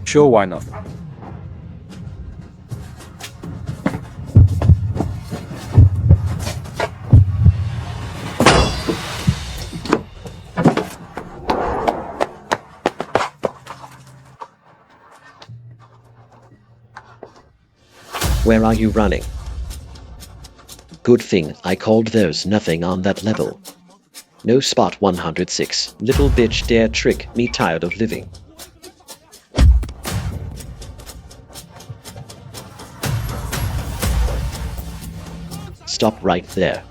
Sure, why not? Where are you running? Good thing I called those nothing on that level. No spot 106. Little bitch dare trick me, tired of living. Stop right there.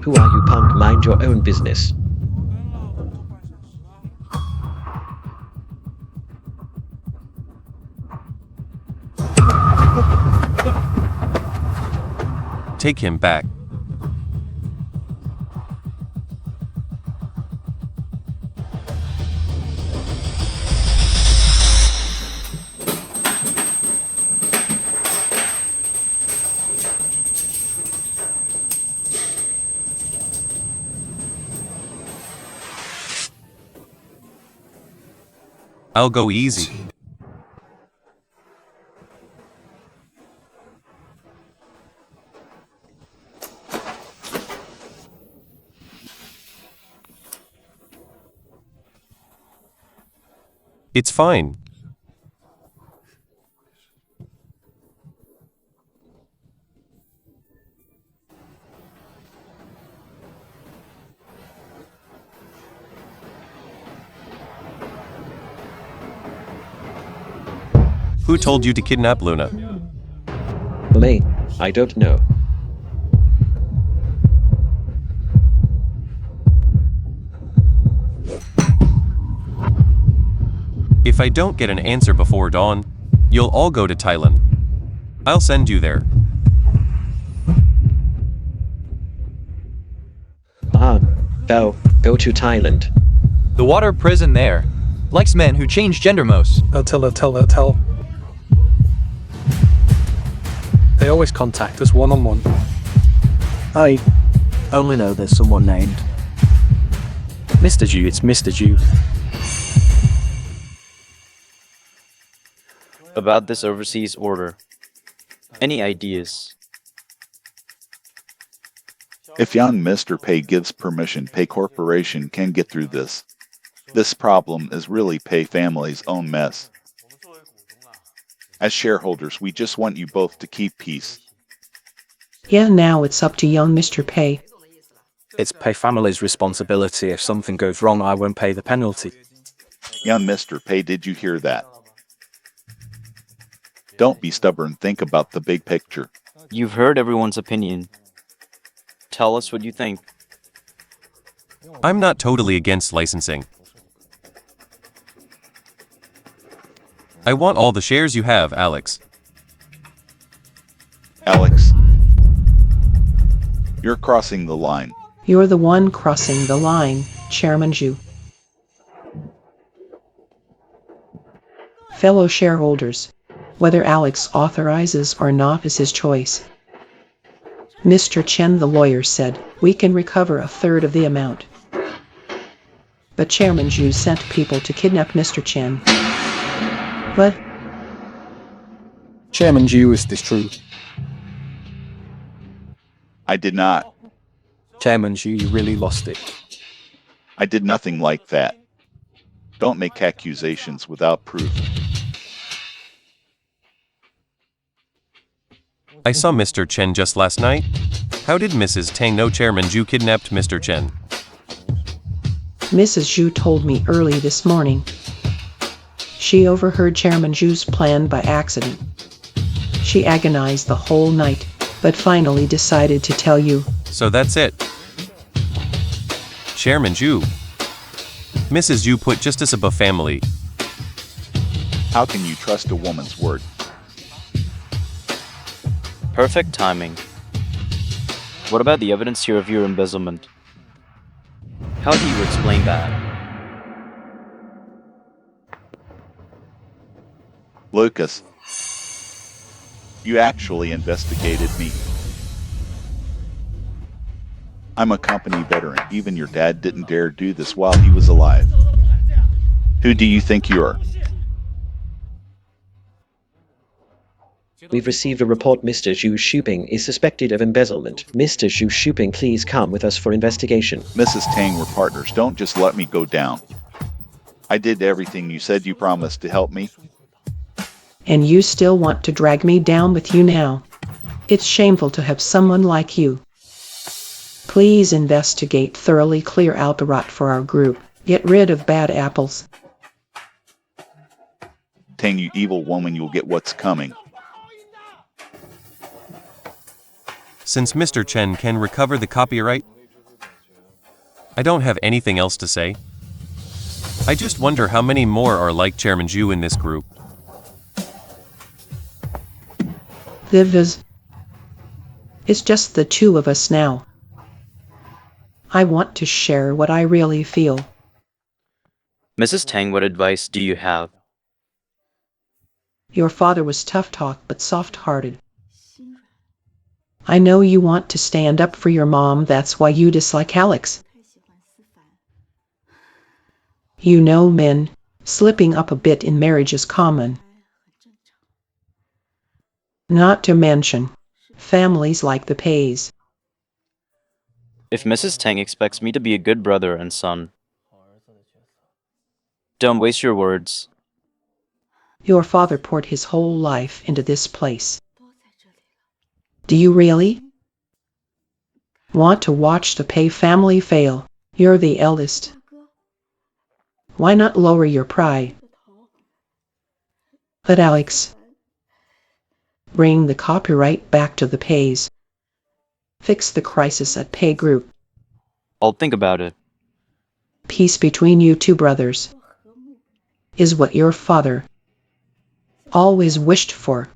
Who are you, punk? Mind your own business. Take him back. I'll go easy. It's fine. Who told you to kidnap Luna? Me? I don't know. If I don't get an answer before dawn, you'll all go to Thailand. I'll send you there. Go to Thailand. The water prison there likes men who change gender most. Tell. They always contact us one-on-one. I only know there's someone named Mr. Jew, it's Mr. Jew. About this overseas order. Any ideas? If young Mr. Pay gives permission, Pay Corporation can get through this. This problem is really Pay family's own mess. As shareholders, we just want you both to keep peace. Yeah, now it's up to young Mr. Pay. It's Pay family's responsibility. If something goes wrong, I won't pay the penalty. Young Mr. Pay, did you hear that? Don't be stubborn, think about the big picture. You've heard everyone's opinion. Tell us what you think. I'm not totally against licensing. I want all the shares you have, Alex. Alex, you're crossing the line. You're the one crossing the line, Chairman Zhu. Fellow shareholders, whether Alex authorizes or not is his choice. Mr. Chen, the lawyer, said, we can recover a third of the amount. But Chairman Zhu sent people to kidnap Mr. Chen. What? Chairman Jew, is this true? I did not. Chairman Jew, you really lost it. I did nothing like that. Don't make accusations without proof. I saw Mr. Chen just last night. How did Mrs. Tang know Chairman Zhu kidnapped Mr. Chen? Mrs. Zhu told me early this morning. She overheard Chairman Zhu's plan by accident. She agonized the whole night, but finally decided to tell you. So that's it. Chairman Zhu. Mrs. Zhu put justice above family. How can you trust a woman's word? Perfect timing. What about the evidence here of your embezzlement? How do you explain that? Lucas, you actually investigated me. I'm a company veteran. Even your dad didn't dare do this while he was alive. Who do you think you are? We've received a report Mr. Zhu Shuping is suspected of embezzlement. Mr. Zhu Shuping, please come with us for investigation. Mrs. Tang, we're partners. Don't just let me go down. I did everything you said. You promised to help me. And you still want to drag me down with you now? It's shameful to have someone like you. Please investigate thoroughly, clear out the rot for our group. Get rid of bad apples. Tang, you evil woman, you'll get what's coming. Since Mr. Chen can recover the copyright, I don't have anything else to say. I just wonder how many more are like Chairman Zhu in this group. It's just the two of us now. I want to share what I really feel. Mrs. Tang, what advice do you have? Your father was tough talk but soft-hearted. I know you want to stand up for your mom, that's why you dislike Alex. You know, men, slipping up a bit in marriage is common. Not to mention, families like the Pays. If Mrs. Tang expects me to be a good brother and son, don't waste your words. Your father poured his whole life into this place. Do you really want to watch the Pei family fail? You're the eldest. Why not lower your pride? Let Alex bring the copyright back to the Pays. Fix the crisis at Pei Group. I'll think about it. Peace between you two brothers is what your father always wished for.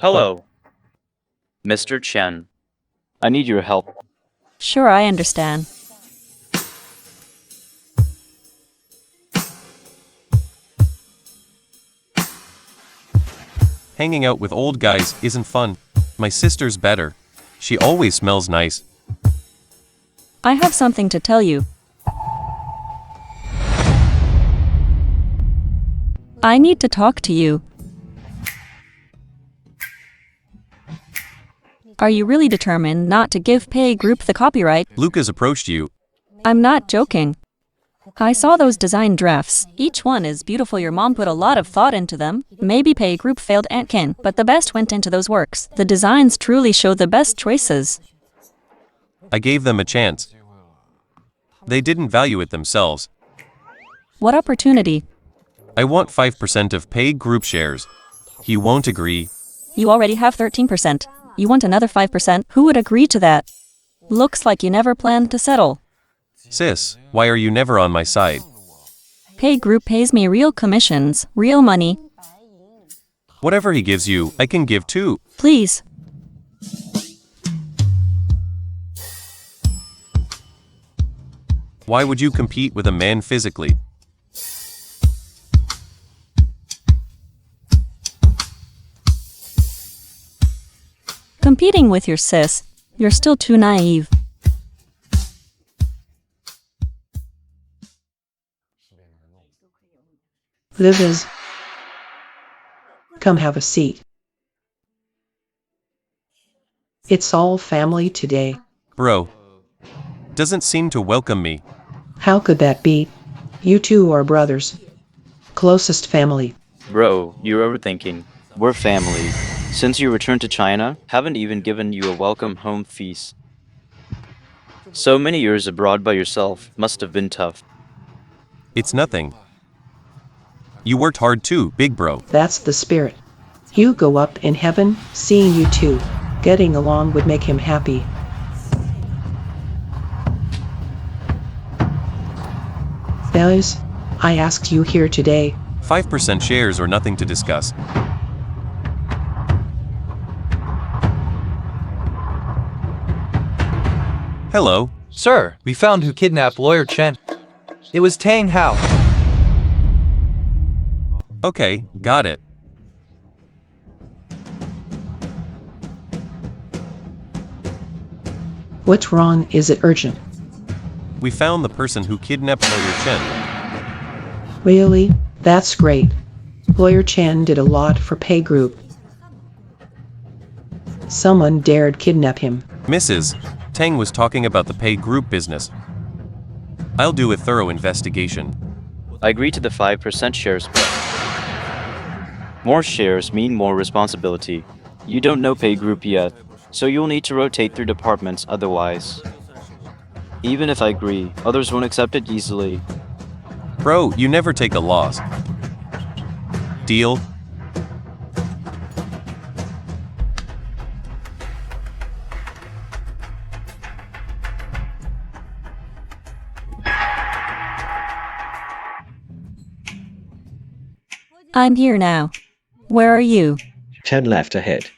Hello, Mr. Chen. I need your help. Sure, I understand. Hanging out with old guys isn't fun. My sister's better. She always smells nice. I have something to tell you. I need to talk to you. Are you really determined not to give Pei Group the copyright? Lucas approached you. I'm not joking. I saw those design drafts. Each one is beautiful. Your mom put a lot of thought into them. Maybe Pei Group failed Antkin, but the best went into those works. The designs truly show the best choices. I gave them a chance. They didn't value it themselves. What opportunity? I want 5% of Pei Group shares. He won't agree. You already have 13%. You want another 5%? Who would agree to that? Looks like you never planned to settle. Sis, why are you never on my side? Pei Group pays me real commissions, real money. Whatever he gives you, I can give too. Please. Why would you compete with a man physically? Competing with your sis, you're still too naive. Liz, come have a seat. It's all family today. Bro, Doesn't seem to welcome me. How could that be? You two are brothers. Closest family. Bro, you're overthinking. We're family. Since you returned to China, haven't even given you a welcome home feast. So many years abroad by yourself must have been tough. It's nothing. You worked hard too, big bro. That's the spirit. You go up in heaven, seeing you two. Getting along would make him happy. Fellas, I asked you here today. 5% shares or nothing to discuss. Hello. Sir, we found who kidnapped Lawyer Chen. It was Tang Hao. Okay, got it. What's wrong? Is it urgent? We found the person who kidnapped Lawyer Chen. Really? That's great. Lawyer Chen did a lot for Pay Group. Someone dared kidnap him. Mrs. Tang was talking about the Pay Group business. I'll do a thorough investigation. I agree to the 5% share split. More shares mean more responsibility. You don't know Pay Group yet, so you'll need to rotate through departments otherwise. Even if I agree, others won't accept it easily. Bro, you never take a loss. Deal? I'm here now. Where are you? Turn left ahead.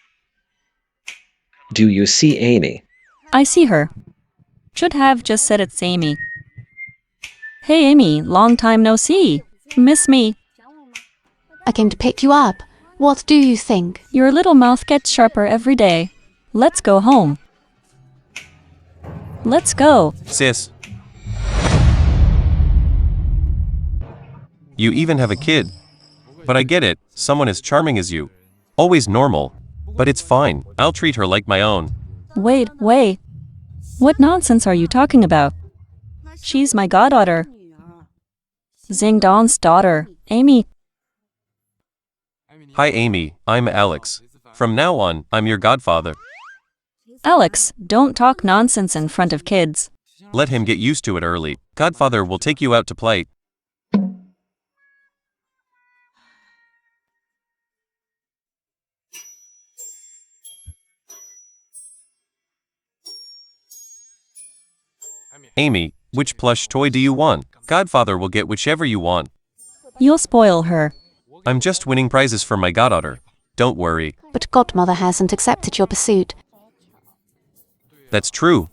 Do you see Amy? I see her. Should have just said it's Amy. Hey Amy, long time no see. Miss me? I came to pick you up. What do you think? Your little mouth gets sharper every day. Let's go home. Let's go. Sis. You even have a kid. But I get it, someone as charming as you. Always normal. But it's fine, I'll treat her like my own. Wait. What nonsense are you talking about? She's my goddaughter. Zing Don's daughter, Amy. Hi Amy, I'm Alex. From now on, I'm your godfather. Alex, don't talk nonsense in front of kids. Let him get used to it early. Godfather will take you out to play. Amy, which plush toy do you want? Godfather will get whichever you want. You'll spoil her. I'm just winning prizes for my goddaughter. Don't worry. But Godmother hasn't accepted your pursuit. That's true.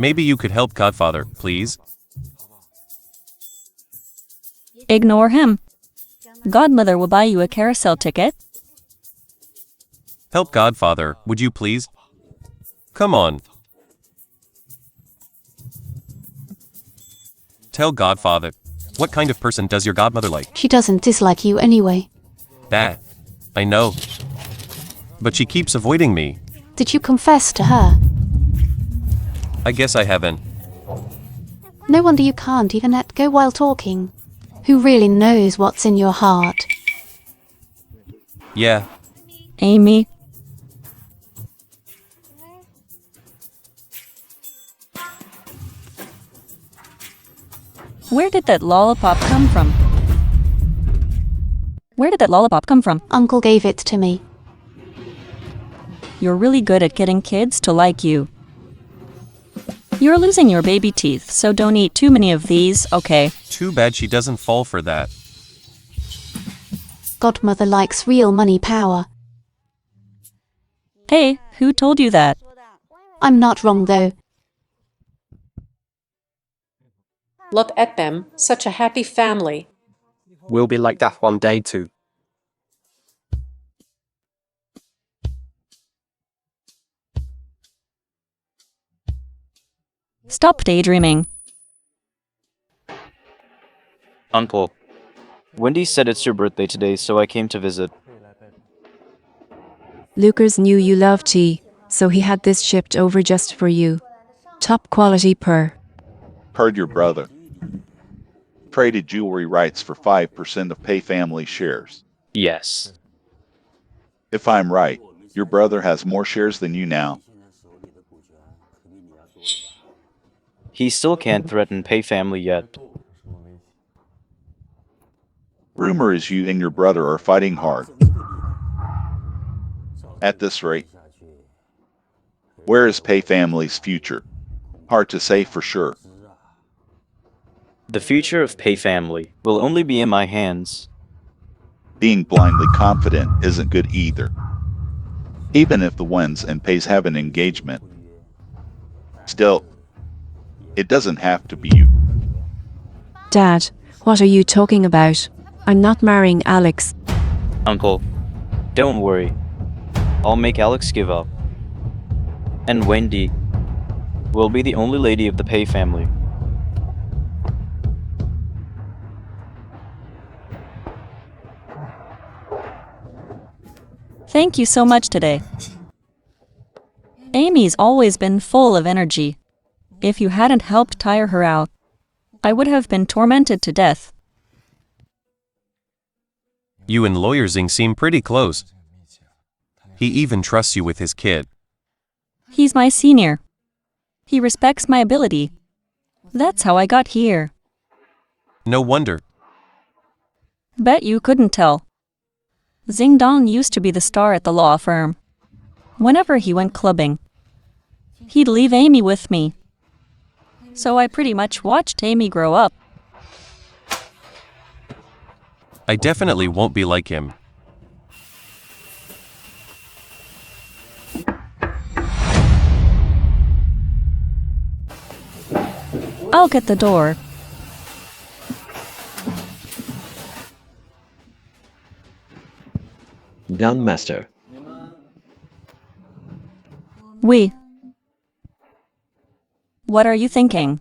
Maybe you could help Godfather, please? Ignore him. Godmother will buy you a carousel ticket. Help Godfather, would you please? Come on. Tell Godfather. What kind of person does your godmother like? She doesn't dislike you anyway. That. I know. But she keeps avoiding me. Did you confess to her? I guess I haven't. No wonder you can't even let go while talking. Who really knows what's in your heart? Yeah. Amy. Where did that lollipop come from? Where did that lollipop come from? Uncle gave it to me. You're really good at getting kids to like you. You're losing your baby teeth, so don't eat too many of these, okay? Too bad she doesn't fall for that. Godmother likes real money power. Hey, who told you that? I'm not wrong though. Look at them, such a happy family. We'll be like that one day too. Stop daydreaming. Uncle, Wendy said it's your birthday today, so I came to visit. Lucas knew you loved tea, so he had this shipped over just for you. Top quality per. Heard your brother. Traded jewelry rights for 5% of Pay family shares. Yes. If I'm right, your brother has more shares than you now. He still can't threaten Pay family yet. Rumor is you and your brother are fighting hard. At this rate, where is Pay family's future? Hard to say for sure. The future of Pay family will only be in my hands. Being blindly confident isn't good either. Even if the Wens and Pays have an engagement. Still, it doesn't have to be you. Dad, what are you talking about? I'm not marrying Alex. Uncle, don't worry. I'll make Alex give up. And Wendy will be the only lady of the Pay family. Thank you so much today. Amy's always been full of energy. If you hadn't helped tire her out, I would have been tormented to death. You and Lawyer Zing seem pretty close. He even trusts you with his kid. He's my senior. He respects my ability. That's how I got here. No wonder. Bet you couldn't tell. Xing Dong used to be the star at the law firm. Whenever he went clubbing, he'd leave Amy with me. So I pretty much watched Amy grow up. I definitely won't be like him. I'll get the door. Done, master. What are you thinking?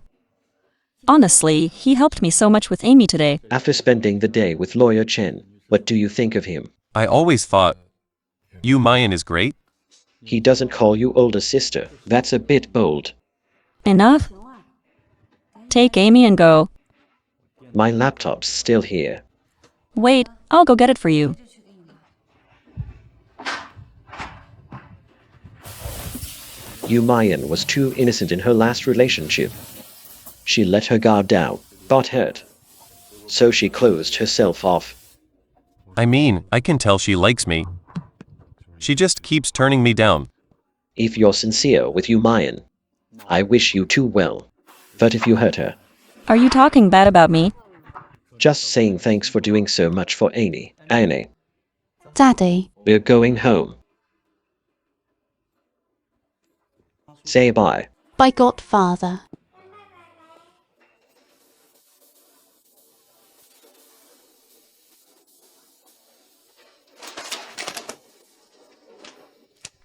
Honestly, he helped me so much with Amy today. After spending the day with Lawyer Chen, what do you think of him? I always thought Yu Mayan is great. He doesn't call you older sister. That's a bit bold. Enough? Take Amy and go. My laptop's still here. Wait, I'll go get it for you. Yu Mayan was too innocent in her last relationship. She let her guard down, got hurt. So she closed herself off. I mean, I can tell she likes me. She just keeps turning me down. If you're sincere with Yu Mayan, I wish you too well. But if you hurt her... Are you talking bad about me? Just saying thanks for doing so much for Annie. Annie. Daddy. We're going home. Say bye. By Godfather.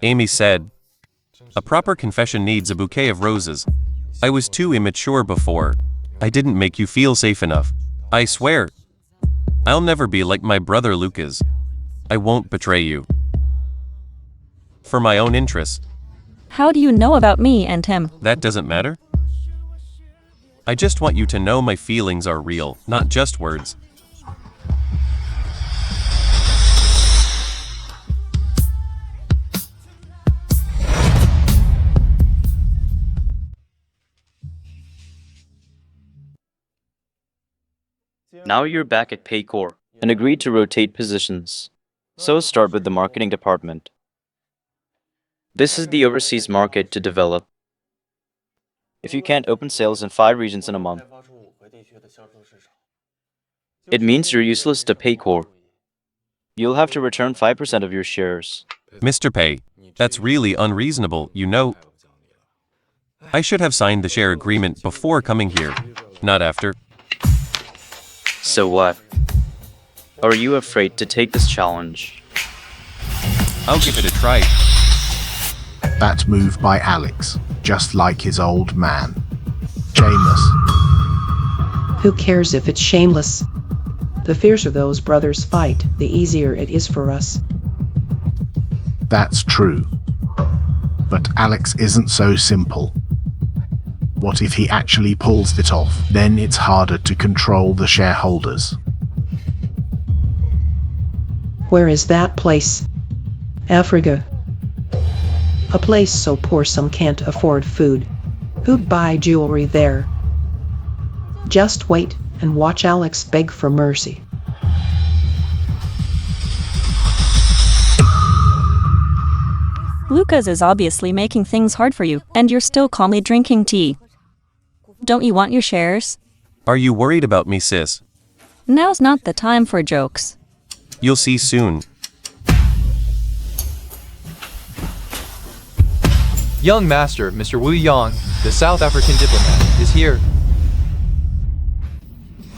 Amy said, "A proper confession needs a bouquet of roses. I was too immature before. I didn't make you feel safe enough. I swear. I'll never be like my brother Lucas. I won't betray you. For my own interest." How do you know about me and him? That doesn't matter. I just want you to know my feelings are real, not just words. Now you're back at Paycor and agreed to rotate positions. So start with the marketing department. This is the overseas market to develop. If you can't open sales in 5 regions in a month, it means you're useless to Paycor. You'll have to return 5% of your shares. Mr. Pei, that's really unreasonable, you know. I should have signed the share agreement before coming here, not after. So what? Are you afraid to take this challenge? I'll give it a try. That move by Alex, just like his old man. Shameless. Who cares if it's shameless? The fiercer those brothers fight, the easier it is for us. That's true. But Alex isn't so simple. What if he actually pulls it off? Then it's harder to control the shareholders. Where is that place? Africa. A place so poor some can't afford food. Who'd buy jewelry there? Just wait and watch Alex beg for mercy. Lucas is obviously making things hard for you, and you're still calmly drinking tea. Don't you want your shares? Are you worried about me, sis? Now's not the time for jokes. You'll see soon. Young Master, Mr. Wu Yang, the South African diplomat, is here.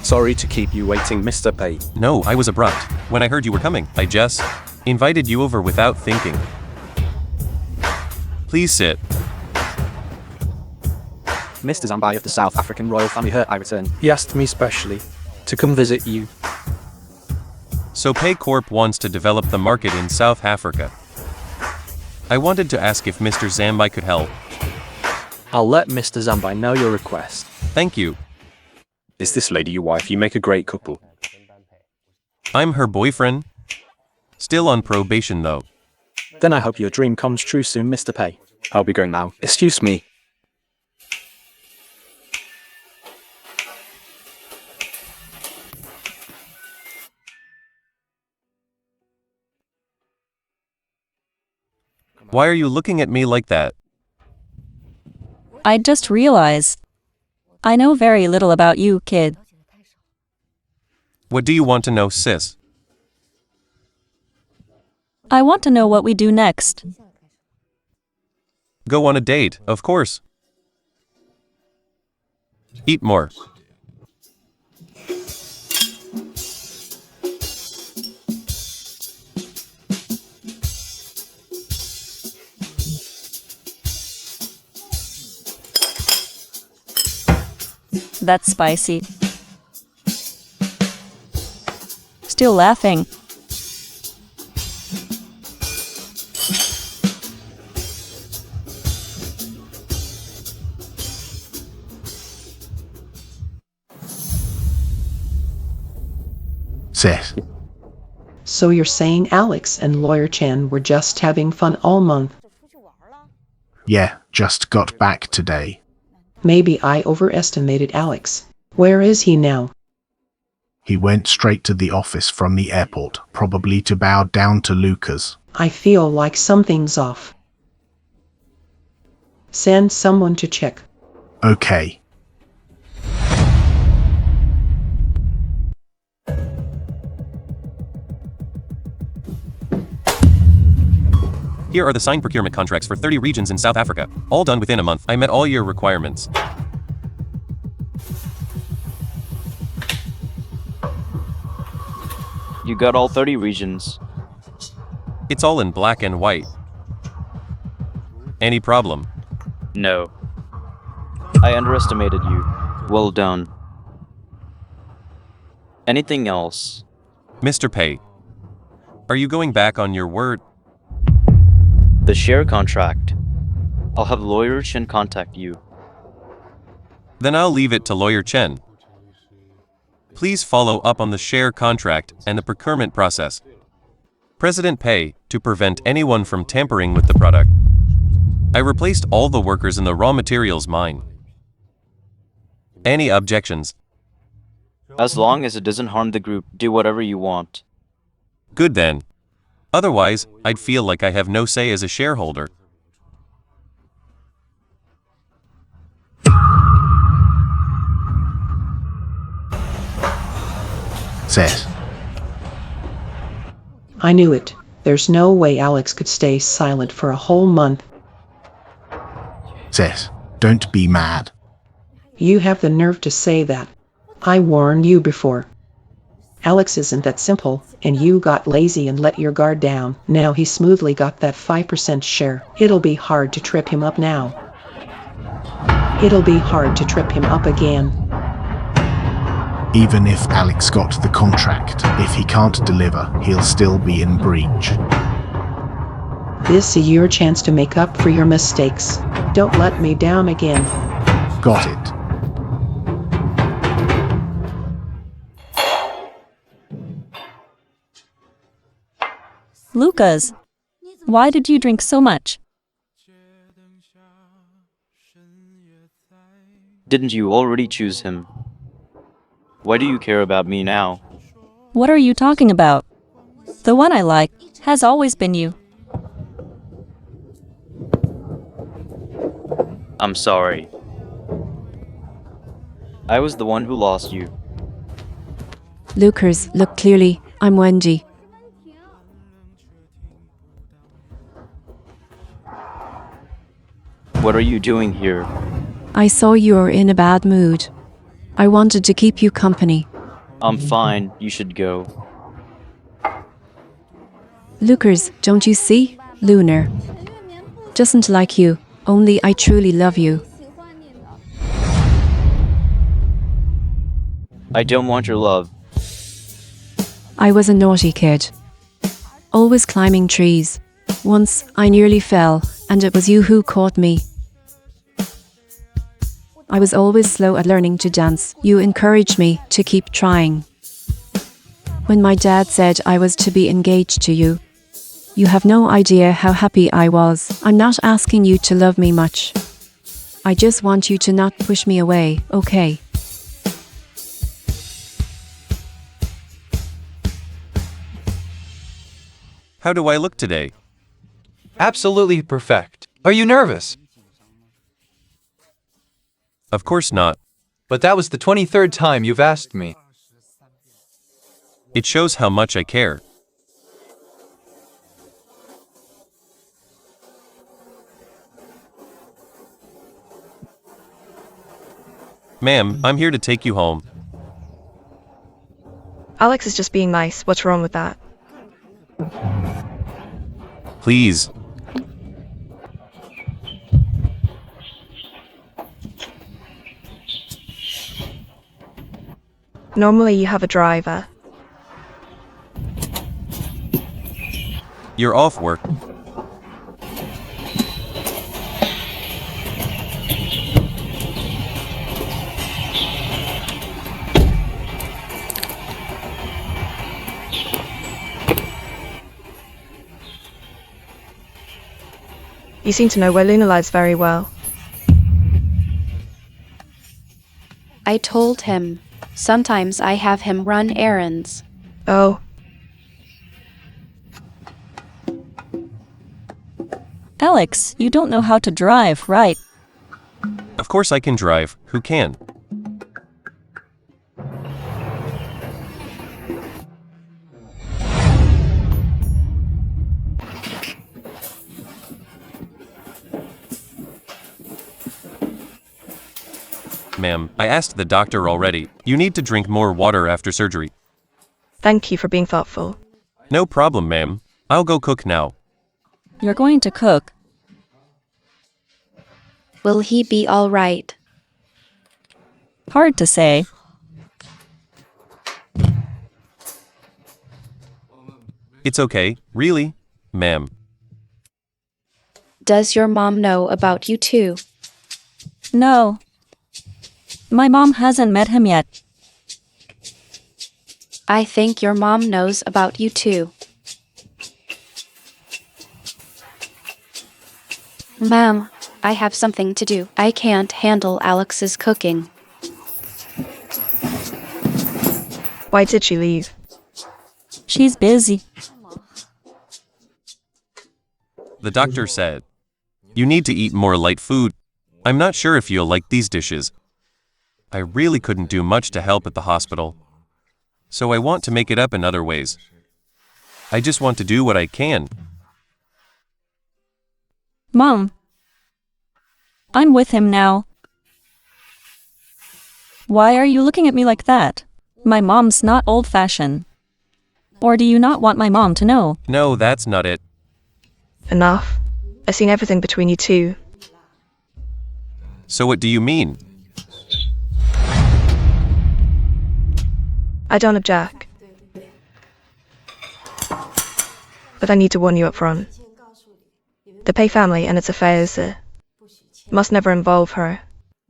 Sorry to keep you waiting, Mr. Pei. No, I was abrupt. When I heard you were coming, I just invited you over without thinking. Please sit. Mr. Zambai of the South African royal family heard I returned. He asked me specially to come visit you. So Pei Corp wants to develop the market in South Africa. I wanted to ask if Mr. Zambai could help. I'll let Mr. Zambai know your request. Thank you. Is this lady your wife? You make a great couple. I'm her boyfriend. Still on probation though. Then I hope your dream comes true soon, Mr. Pei. I'll be going now. Excuse me. Why are you looking at me like that? I just realized. I know very little about you, kid. What do you want to know, sis? I want to know what we do next. Go on a date, of course. Eat more. That's spicy. Still laughing. Sis. So you're saying Alex and Lawyer Chen were just having fun all month? Yeah, just got back today. Maybe I overestimated Alex. Where is he now? He went straight to the office from the airport, probably to bow down to Lucas. I feel like something's off. Send someone to check. Okay. Here are the signed procurement contracts for 30 regions in South Africa. All done within a month. I met all your requirements. You got all 30 regions. It's all in black and white. Any problem? No. I underestimated you. Well done. Anything else? Mr. Pei, are you going back on your word? The share contract. I'll have Lawyer Chen contact you. Then I'll leave it to Lawyer Chen. Please follow up on the share contract and the procurement process. President Pei, to prevent anyone from tampering with the product. I replaced all the workers in the raw materials mine. Any objections? As long as it doesn't harm the group, do whatever you want. Good then. Otherwise, I'd feel like I have no say as a shareholder. Sis. I knew it. There's no way Alex could stay silent for a whole month. Sis, don't be mad. You have the nerve to say that. I warned you before. Alex isn't that simple, and you got lazy and let your guard down. Now he smoothly got that 5% share. It'll be hard to trip him up now. It'll be hard to trip him up again. Even if Alex got the contract, if he can't deliver, he'll still be in breach. This is your chance to make up for your mistakes. Don't let me down again. got it. Lucas, why did you drink so much? Didn't you already choose him? Why do you care about me now? What are you talking about? The one I like has always been you. I'm sorry. I was the one who lost you. Lucas, look clearly, I'm Wendy. What are you doing here? I saw you were in a bad mood. I wanted to keep you company. I'm fine, you should go. Lucas, don't you see? Lunar. Doesn't like you, only I truly love you. I don't want your love. I was a naughty kid. Always climbing trees. Once, I nearly fell, and it was you who caught me. I was always slow at learning to dance. You encouraged me to keep trying. When my dad said I was to be engaged to you, you have no idea how happy I was. I'm not asking you to love me much. I just want you to not push me away, okay? How do I look today? Absolutely perfect. Are you nervous? Of course not. But that was the 23rd time you've asked me. It shows how much I care. Ma'am, I'm here to take you home. Alex is just being nice. What's wrong with that? Please. Normally you have a driver. You're off work. You seem to know where Luna lies very well. I told him. Sometimes I have him run errands. Oh. Alex, you don't know how to drive, right? Of course I can drive. Who can? Ma'am, I asked the doctor already. You need to drink more water after surgery. Thank you for being thoughtful. No problem, ma'am. I'll go cook now. You're going to cook. Will he be all right? Hard to say. It's okay, really, ma'am. Does your mom know about you too? No. My mom hasn't met him yet. I think your mom knows about you too. Ma'am, I have something to do. I can't handle Alex's cooking. Why did she leave? She's busy. The doctor said, you need to eat more light food. I'm not sure if you'll like these dishes. I really couldn't do much to help at the hospital. So I want to make it up in other ways. I just want to do what I can. Mom. I'm with him now. Why are you looking at me like that? My mom's not old-fashioned. Or do you not want my mom to know? No, that's not it. Enough. I've seen everything between you two. So what do you mean? I don't object. But I need to warn you up front. The Pei family and its affairs must never involve her.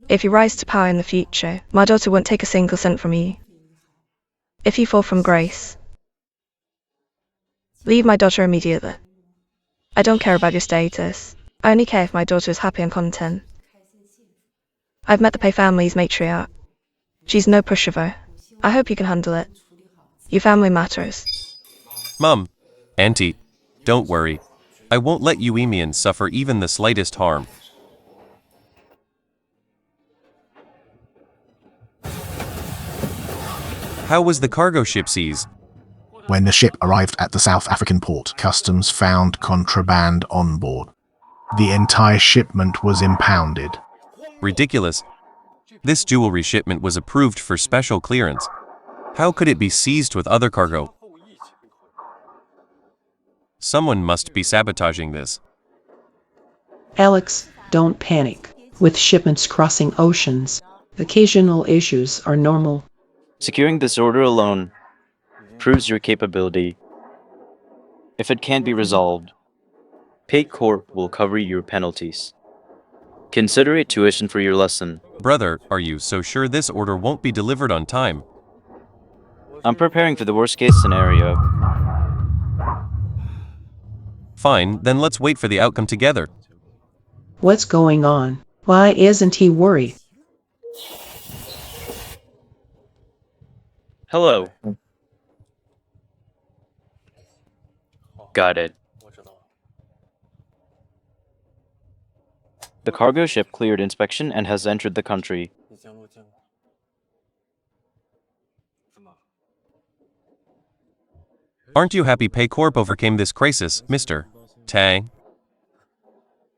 If you rise to power in the future, my daughter won't take a single cent from you. If you fall from grace, leave my daughter immediately. I don't care about your status. I only care if my daughter is happy and content. I've met the Pei family's matriarch. She's no pushover. I hope you can handle it. Your family matters. Mum, Auntie, don't worry. I won't let you Emians suffer even the slightest harm. How was the cargo ship seized? When the ship arrived at the South African port, customs found contraband on board. The entire shipment was impounded. Ridiculous. This jewelry shipment was approved for special clearance. How could it be seized with other cargo? Someone must be sabotaging this. Alex, don't panic. With shipments crossing oceans, occasional issues are normal. Securing this order alone proves your capability. If it can't be resolved, PayCorp will cover your penalties. Consider it tuition for your lesson. Brother, are you so sure this order won't be delivered on time? I'm preparing for the worst case scenario. Fine, then let's wait for the outcome together. What's going on? Why isn't he worried? Hello. Got it. The cargo ship cleared inspection and has entered the country. Aren't you happy PayCorp overcame this crisis, Mr. Tang?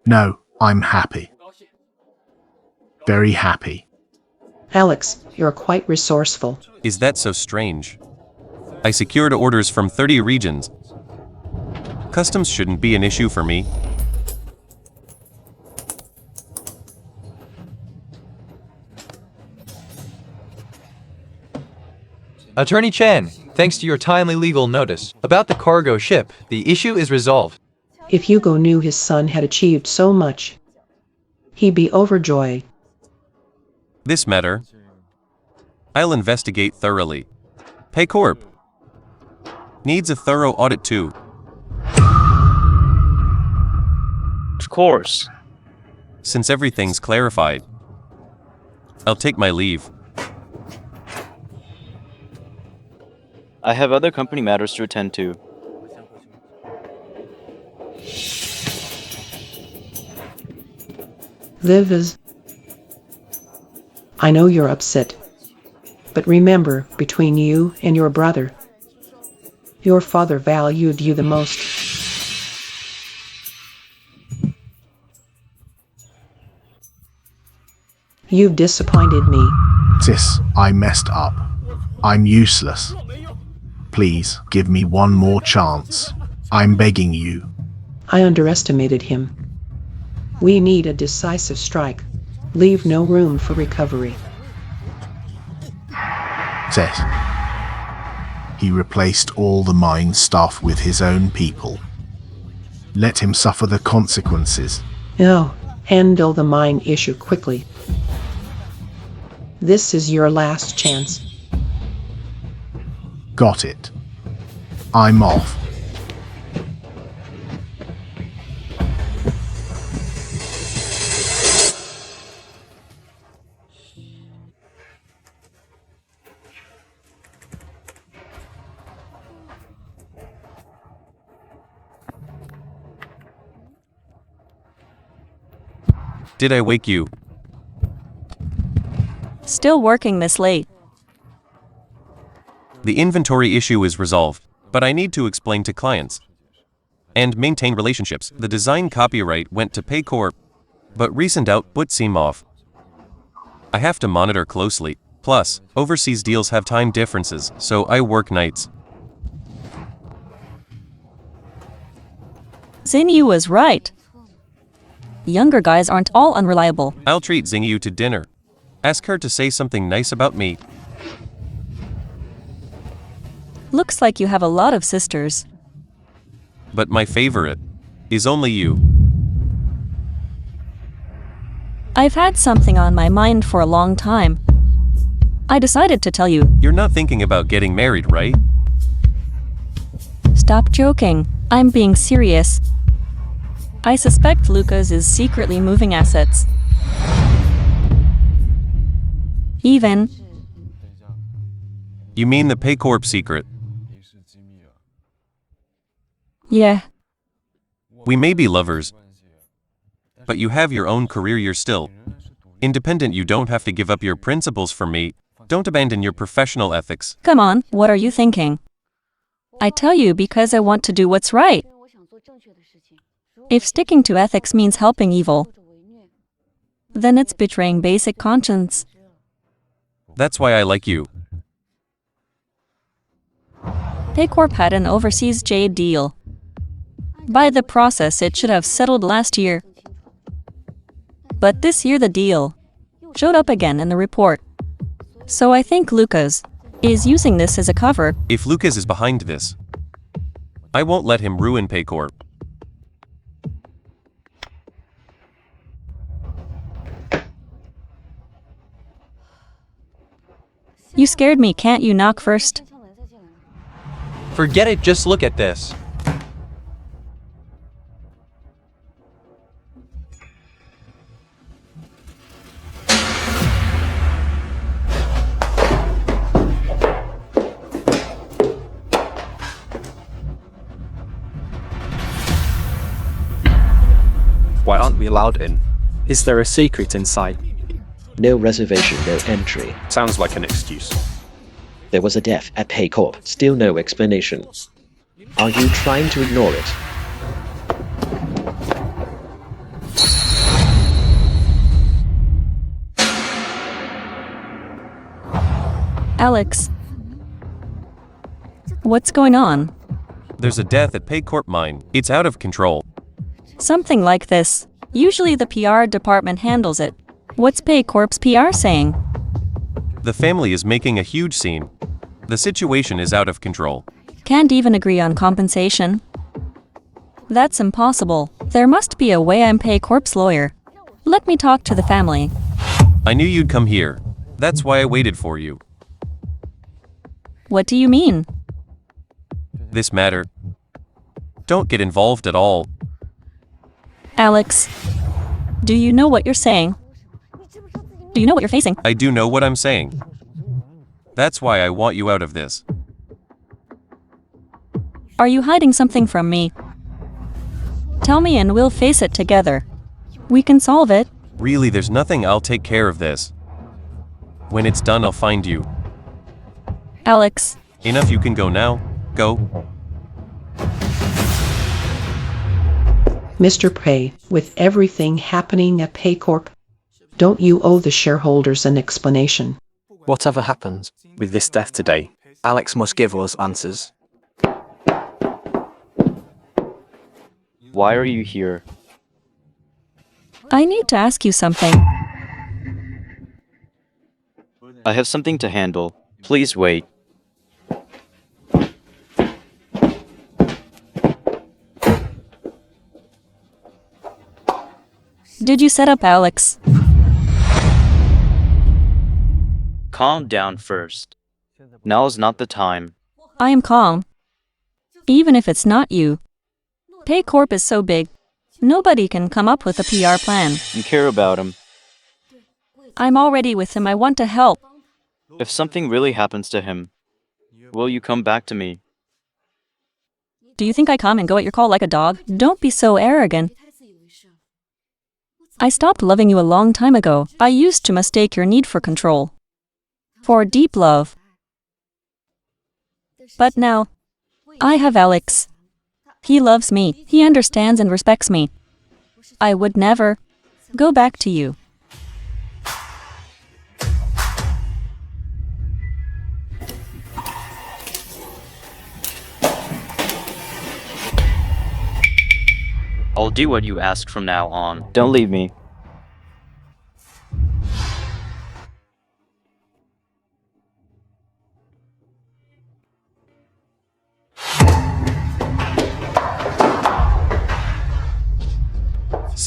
No, I'm happy. Very happy. Alex, you're quite resourceful. Is that so strange? I secured orders from 30 regions. Customs shouldn't be an issue for me. Attorney Chen, thanks to your timely legal notice about the cargo ship, the issue is resolved. If Hugo knew his son had achieved so much, he'd be overjoyed. This matter, I'll investigate thoroughly. PayCorp needs a thorough audit too. Of course. Since everything's clarified, I'll take my leave. I have other company matters to attend to. Liv is... I know you're upset, but remember, between you and your brother, your father valued you the most. You've disappointed me. Sis, I messed up. I'm useless. Please, give me one more chance. I'm begging you. I underestimated him. We need a decisive strike. Leave no room for recovery. Sis. He replaced all the mine staff with his own people. Let him suffer the consequences. No, handle the mine issue quickly. This is your last chance. Got it. I'm off. Did I wake you? Still working this late. The inventory issue is resolved, but I need to explain to clients and maintain relationships. The design copyright went to PayCorp, but recent output seem off. I have to monitor closely. Plus, overseas deals have time differences, so I work nights. Xinyu was right. Younger guys aren't all unreliable. I'll treat Xingyu to dinner. Ask her to say something nice about me. Looks like you have a lot of sisters. But my favorite is only you. I've had something on my mind for a long time. I decided to tell you. You're not thinking about getting married, right? Stop joking. I'm being serious. I suspect Lucas is secretly moving assets. Even. You mean the Paycorp secret? Yeah. We may be lovers, but you have your own career. You're still independent. You don't have to give up your principles for me. Don't abandon your professional ethics. Come on, what are you thinking? I tell you because I want to do what's right. If sticking to ethics means helping evil, then it's betraying basic conscience. That's why I like you. Paycorp had an overseas jade deal. By the process, it should have settled last year. But this year the deal showed up again in the report. So I think Lucas is using this as a cover. If Lucas is behind this, I won't let him ruin Paycorp. You scared me, can't you knock first? Forget it, just look at this. Why aren't we allowed in? Is there a secret inside? No reservation, no entry. Sounds like an excuse. There was a death at Paycorp, still no explanation. Are you trying to ignore it? Alex. What's going on? There's a death at Paycorp mine. It's out of control. Something like this. Usually the PR department handles it. What's Paycorp's PR saying? The family is making a huge scene. The situation is out of control. Can't even agree on compensation. That's impossible. There must be a way. I'm Paycorp's lawyer. Let me talk to the family. I knew you'd come here. That's why I waited for you. What do you mean? This matter. Don't get involved at all. Alex, do you know what you're saying? Do you know what you're facing? I do know what I'm saying. That's why I want you out of this. Are you hiding something from me? Tell me and we'll face it together. We can solve it. Really, there's nothing. I'll take care of this. When it's done, I'll find you. Alex. Enough, you can go now. Go. Mr. Prey, with everything happening at Paycorp, don't you owe the shareholders an explanation? Whatever happens With this death today, Alex must give us answers. Why are you here? I need to ask you something. I have something to handle. Please wait. Did you set up Alex? Calm down first. Now's not the time. I am calm. Even if it's not you. Paycorp is so big. Nobody can come up with a PR plan. You care about him. I'm already with him. I want to help. If something really happens to him, will you come back to me? Do you think I come and go at your call like a dog? Don't be so arrogant. I stopped loving you a long time ago. I used to mistake your need for control for deep love. But now, I have Alex. He loves me. He understands and respects me. I would never go back to you. I'll do what you ask from now on. Don't leave me.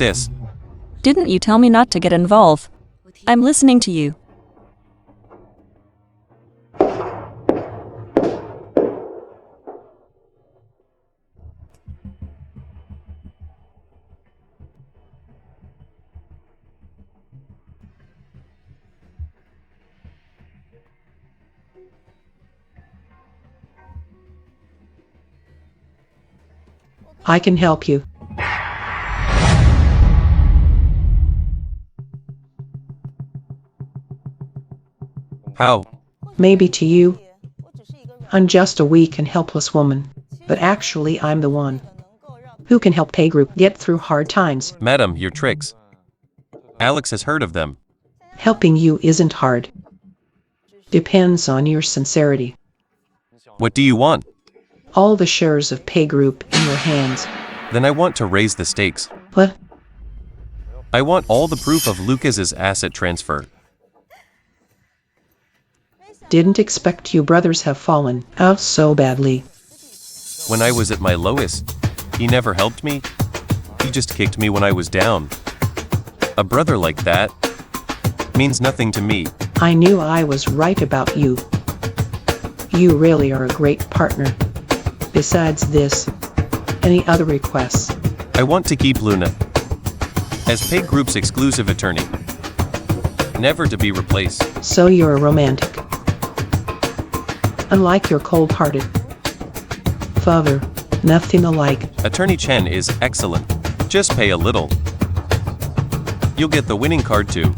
Sis, Didn't you tell me not to get involved? I'm listening to you. I can help you. How? Maybe to you, I'm just a weak and helpless woman, but actually I'm the one who can help Pay Group get through hard times. Madam, your tricks. Alex has heard of them. Helping you isn't hard. Depends on your sincerity. What do you want? All the shares of Pay Group in your hands. Then I want to raise the stakes. What? I want all the proof of Lucas's asset transfer. Didn't expect you brothers have fallen out so badly. When I was at my lowest, he never helped me. He just kicked me when I was down. A brother like that means nothing to me. I knew I was right about you. You really are a great partner. Besides this, any other requests? I want to keep Luna as Pay Group's exclusive attorney, never to be replaced. So you're a romantic. Unlike your cold-hearted father, nothing alike. Attorney Chen is excellent. Just pay a little. You'll get the winning card too.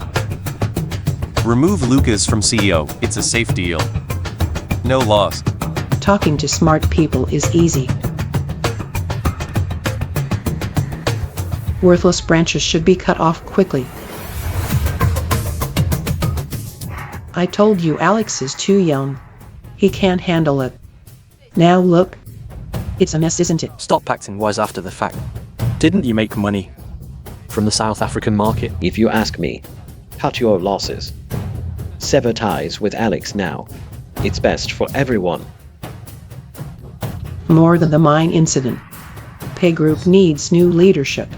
Remove Lucas from CEO. It's a safe deal. No loss. Talking to smart people is easy. Worthless branches should be cut off quickly. I told you Alex is too young. He can't handle it. Now look. It's a mess, isn't it? Stop acting wise after the fact. Didn't you make money from the South African market? If you ask me, cut your losses. Sever ties with Alex now. It's best for everyone. More than the mine incident. Pay Group needs new leadership.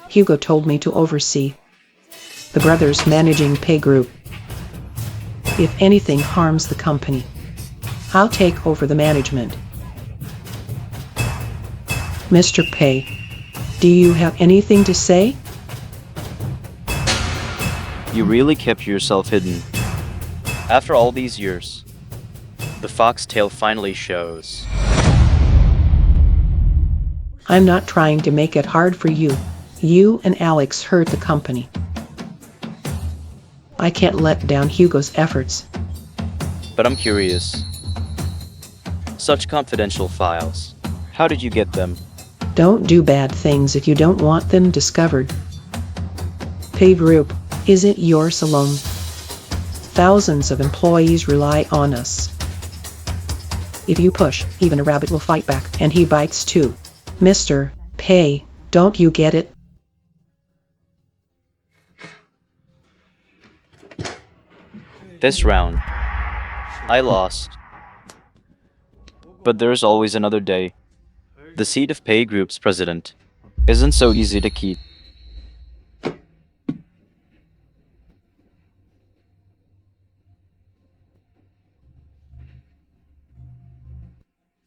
Hugo told me to oversee the brothers managing Pay Group. If anything harms the company, I'll take over the management. Mr. Pay, do you have anything to say? You really kept yourself hidden. After all these years, the foxtail finally shows. I'm not trying to make it hard for you. You and Alex hurt the company. I can't let down Hugo's efforts. But I'm curious. Such confidential files. How did you get them? Don't do bad things if you don't want them discovered. Pay Group isn't yours alone. Thousands of employees rely on us. If you push, even a rabbit will fight back, and he bites too. Mr. Pay, don't you get it? This round, I lost. But there's always another day. The seat of Pay Group's president isn't so easy to keep.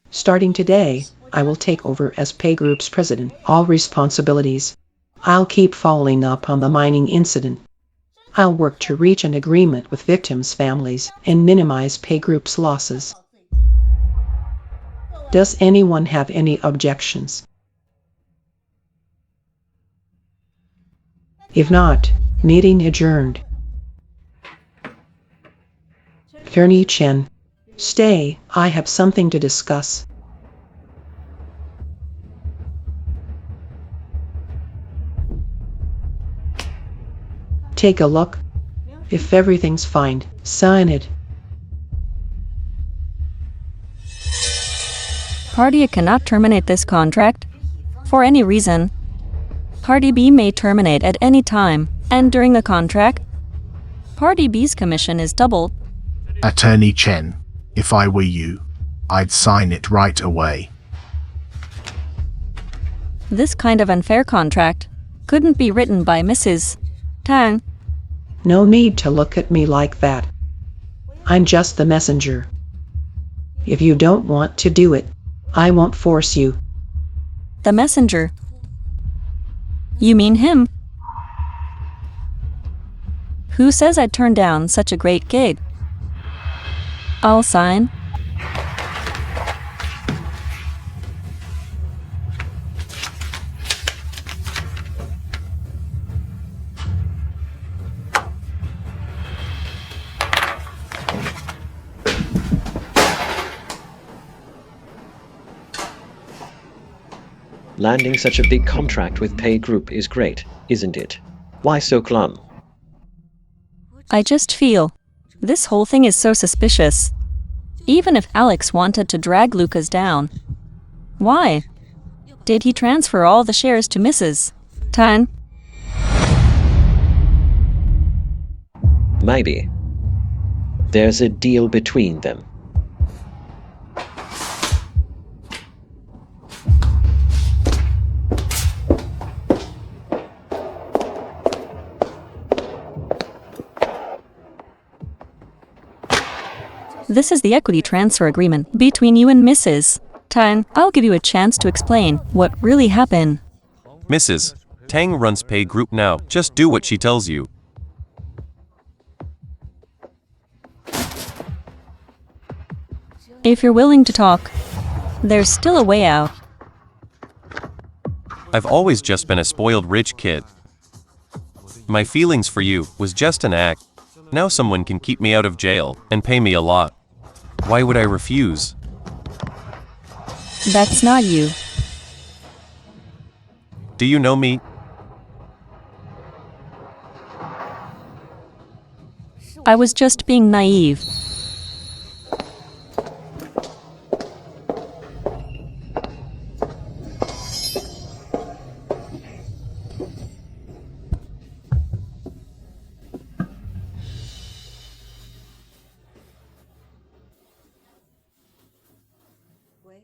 Starting today, I will take over as Pay Group's president. All responsibilities. I'll keep following up on the mining incident. I'll work to reach an agreement with victims' families and minimize Pay Group's losses. Does anyone have any objections? If not, meeting adjourned. Attorney Chen, stay, I have something to discuss. Take a look. If everything's fine, sign it. Party cannot terminate this contract for any reason. Party B may terminate at any time, and during the contract, Party B's commission is doubled. Attorney Chen, if I were you, I'd sign it right away. This kind of unfair contract couldn't be written by Mrs. Tang. No need to look at me like that. I'm just the messenger. If you don't want to do it, I won't force you. The messenger. You mean him? Who says I'd turn down such a great gig? I'll sign. Landing such a big contract with Pay Group is great, isn't it? Why so glum? I just feel this whole thing is so suspicious. Even if Alex wanted to drag Lucas down, why did he transfer all the shares to Mrs. Tan? Maybe. There's a deal between them. This is the equity transfer agreement between you and Mrs. Tan. I'll give you a chance to explain what really happened. Mrs. Tang runs Pay Group now. Just do what she tells you. If you're willing to talk, there's still a way out. I've always just been a spoiled rich kid. My feelings for you was just an act. Now someone can keep me out of jail and pay me a lot. Why would I refuse? That's not you. Do you know me? I was just being naive.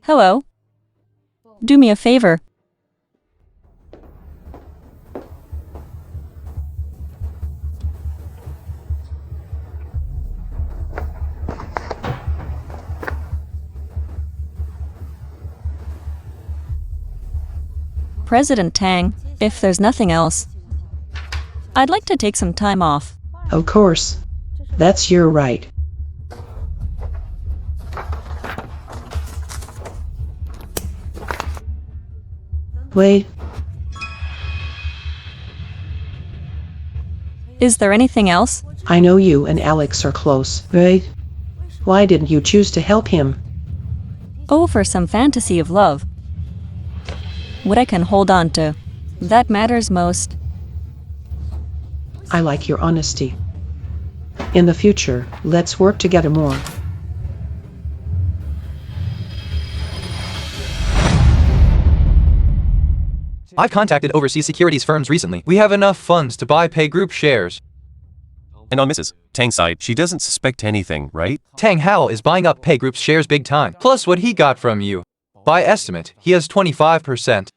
Hello. Do me a favor. President Tang, if there's nothing else, I'd like to take some time off. Of course. That's your right. Wait. Is there anything else? I know you and Alex are close, right? Why didn't you choose to help him? Oh, for some fantasy of love. What I can hold on to. That matters most. I like your honesty. In the future, let's work together more. I've contacted overseas securities firms recently. We have enough funds to buy Pay Group shares. And on Mrs. Tang's side, she doesn't suspect anything, right? Tang Hao is buying up Pay Group's shares big time. Plus what he got from you. By estimate, he has 25%.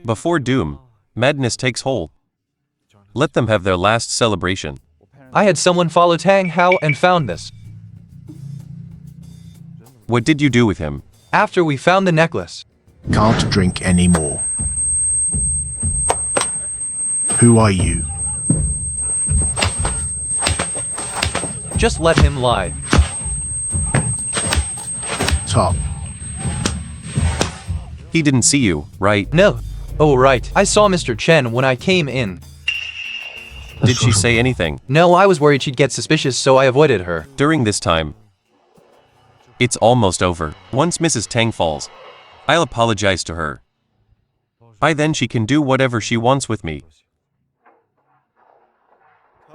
Before doom, madness takes hold. Let them have their last celebration. I had someone follow Tang Hao and found this. What did you do with him? After we found the necklace. Can't drink anymore. Who are you? Just let him lie. Top. He didn't see you, right? No. Oh, right. I saw Mr. Chen when I came in. Did she say anything? No, I was worried she'd get suspicious, so I avoided her. During this time, it's almost over. Once Mrs. Tang falls, I'll apologize to her. By then she can do whatever she wants with me.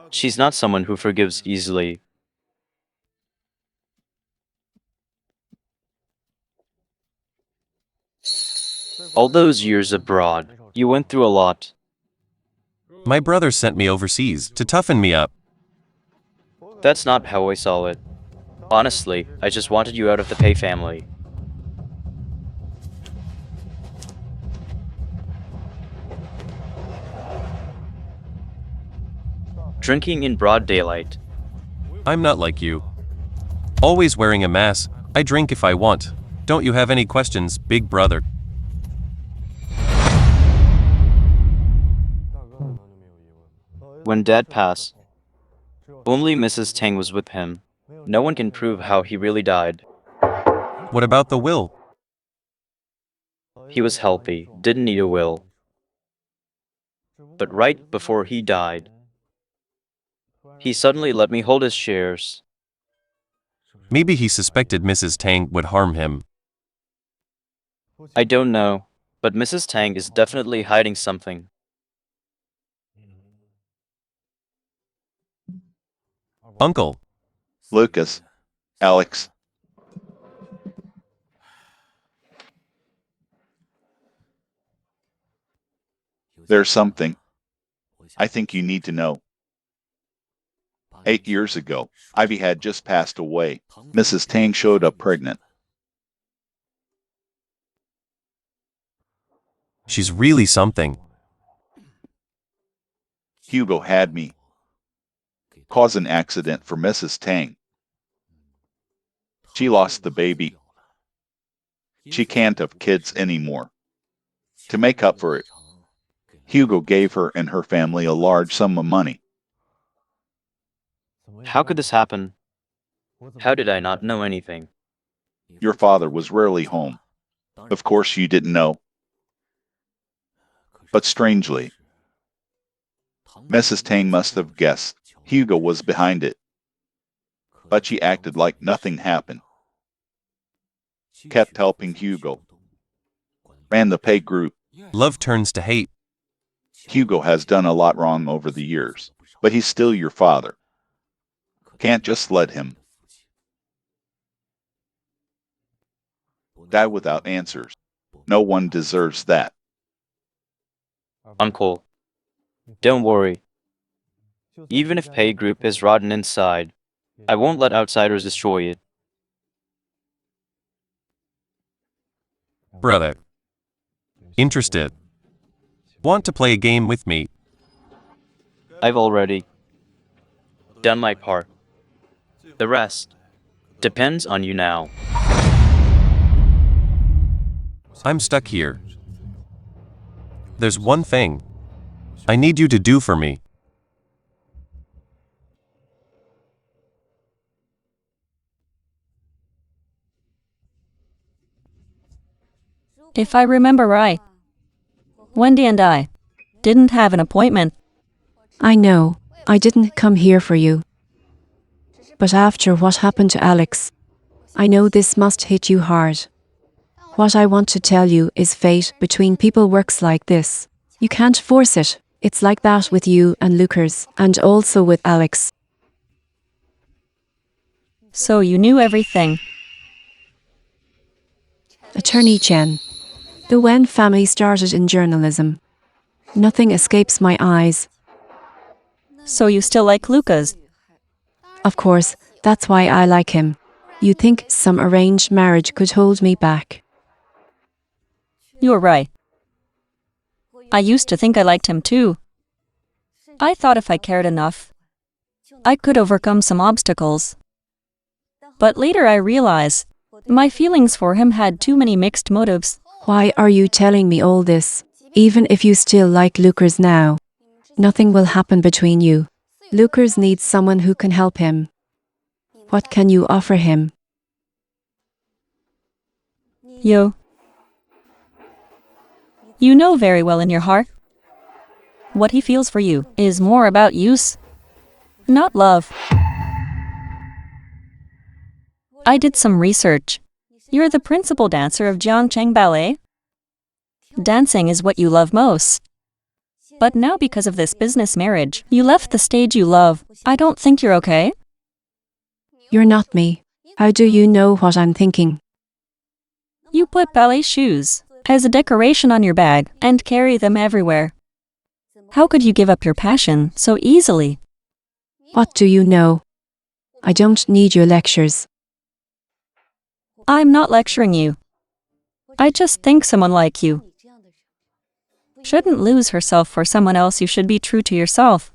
She's not someone who forgives easily. All those years abroad, You went through a lot. My brother sent me overseas to toughen me up. That's not how I saw it. Honestly, I just wanted you out of the Pei family. Drinking in broad daylight. I'm not like you. Always wearing a mask, I drink if I want. Don't you have any questions, big brother? When Dad passed, only Mrs. Tang was with him. No one can prove how he really died. What about the will? He was healthy, didn't need a will. But right before he died, he suddenly let me hold his shares. Maybe he suspected Mrs. Tang would harm him. I don't know, but Mrs. Tang is definitely hiding something. Uncle. Lucas. Alex. There's something I think you need to know. 8 years ago, Ivy had just passed away. Mrs. Tang showed up pregnant. She's really something. Hugo had me cause an accident for Mrs. Tang. She lost the baby. She can't have kids anymore. To make up for it, Hugo gave her and her family a large sum of money. How could this happen? How did I not know anything? Your father was rarely home. Of course you didn't know. But strangely, Mrs. Tang must have guessed Hugo was behind it. But she acted like nothing happened. Kept helping Hugo. Ran the pay group. Love turns to hate. Hugo has done a lot wrong over the years, but he's still your father. Can't just let him die without answers. No one deserves that. Uncle, don't worry. Even if Pei Group is rotten inside, I won't let outsiders destroy it. Brother. Interested? Want to play a game with me? I've already done my part. The rest depends on you now. I'm stuck here. There's one thing I need you to do for me. If I remember right, Wendy and I didn't have an appointment. I know, I didn't come here for you. But after what happened to Alex, I know this must hit you hard. What I want to tell you is fate between people works like this. You can't force it. It's like that with you and Lucas, and also with Alex. So you knew everything. Attorney Chen. The Wen family started in journalism. Nothing escapes my eyes. So you still like Lucas? Of course, that's why I like him. You think some arranged marriage could hold me back? You're right. I used to think I liked him too. I thought if I cared enough, I could overcome some obstacles. But later I realized my feelings for him had too many mixed motives. Why are you telling me all this? Even if you still like Lucas now, nothing will happen between you. Lucas needs someone who can help him. What can you offer him? Yo. You know very well in your heart. What he feels for you is more about use, not love. I did some research. You're the principal dancer of Jiangcheng Ballet. Dancing is what you love most. But now because of this business marriage, you left the stage you love. I don't think you're okay. You're not me. How do you know what I'm thinking? You put ballet shoes as a decoration on your bag and carry them everywhere. How could you give up your passion so easily? What do you know? I don't need your lectures. I'm not lecturing you. I just think someone like you shouldn't lose herself for someone else. You should be true to yourself.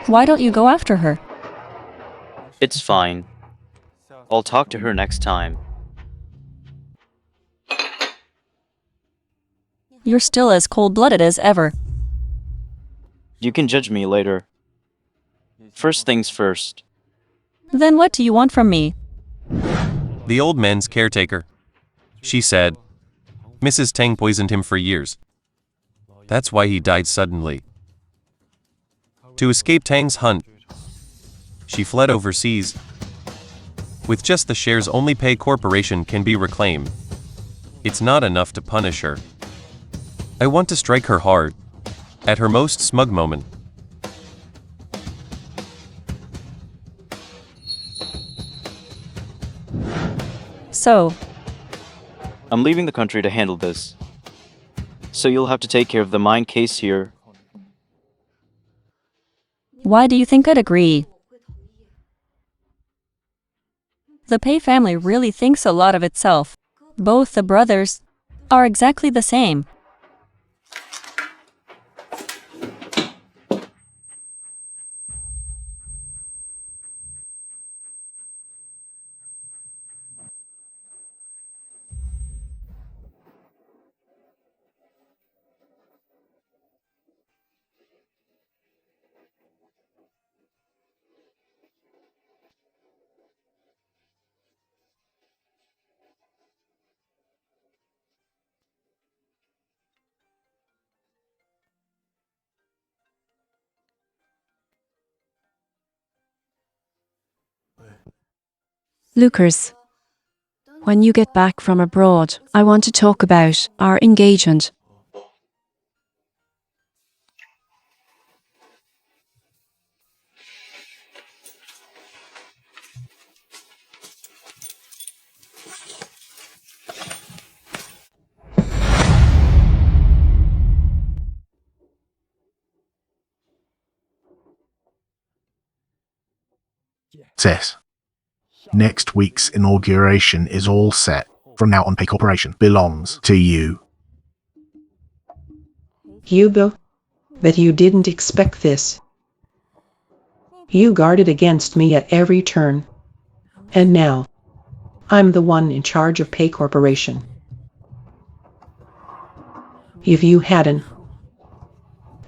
Why don't you go after her? It's fine. I'll talk to her next time. You're still as cold-blooded as ever. You can judge me later. First things first. Then what do you want from me? The old man's caretaker. She said, Mrs. Tang poisoned him for years. That's why he died suddenly. To escape Tang's hunt, she fled overseas. With just the shares only Pay Corporation can be reclaimed. It's not enough to punish her. I want to strike her hard, at her most smug moment. So, I'm leaving the country to handle this. So you'll have to take care of the mine case here. why do you think I'd agree? The Pei family really thinks a lot of itself. Both the brothers are exactly the same. Lucas, when you get back from abroad, I want to talk about our engagement. Sis, next week's inauguration is all set. From now on, Pay Corporation belongs to you. Hugo, but you didn't expect this. You guarded against me at every turn. And now, I'm the one in charge of Pay Corporation. If you hadn't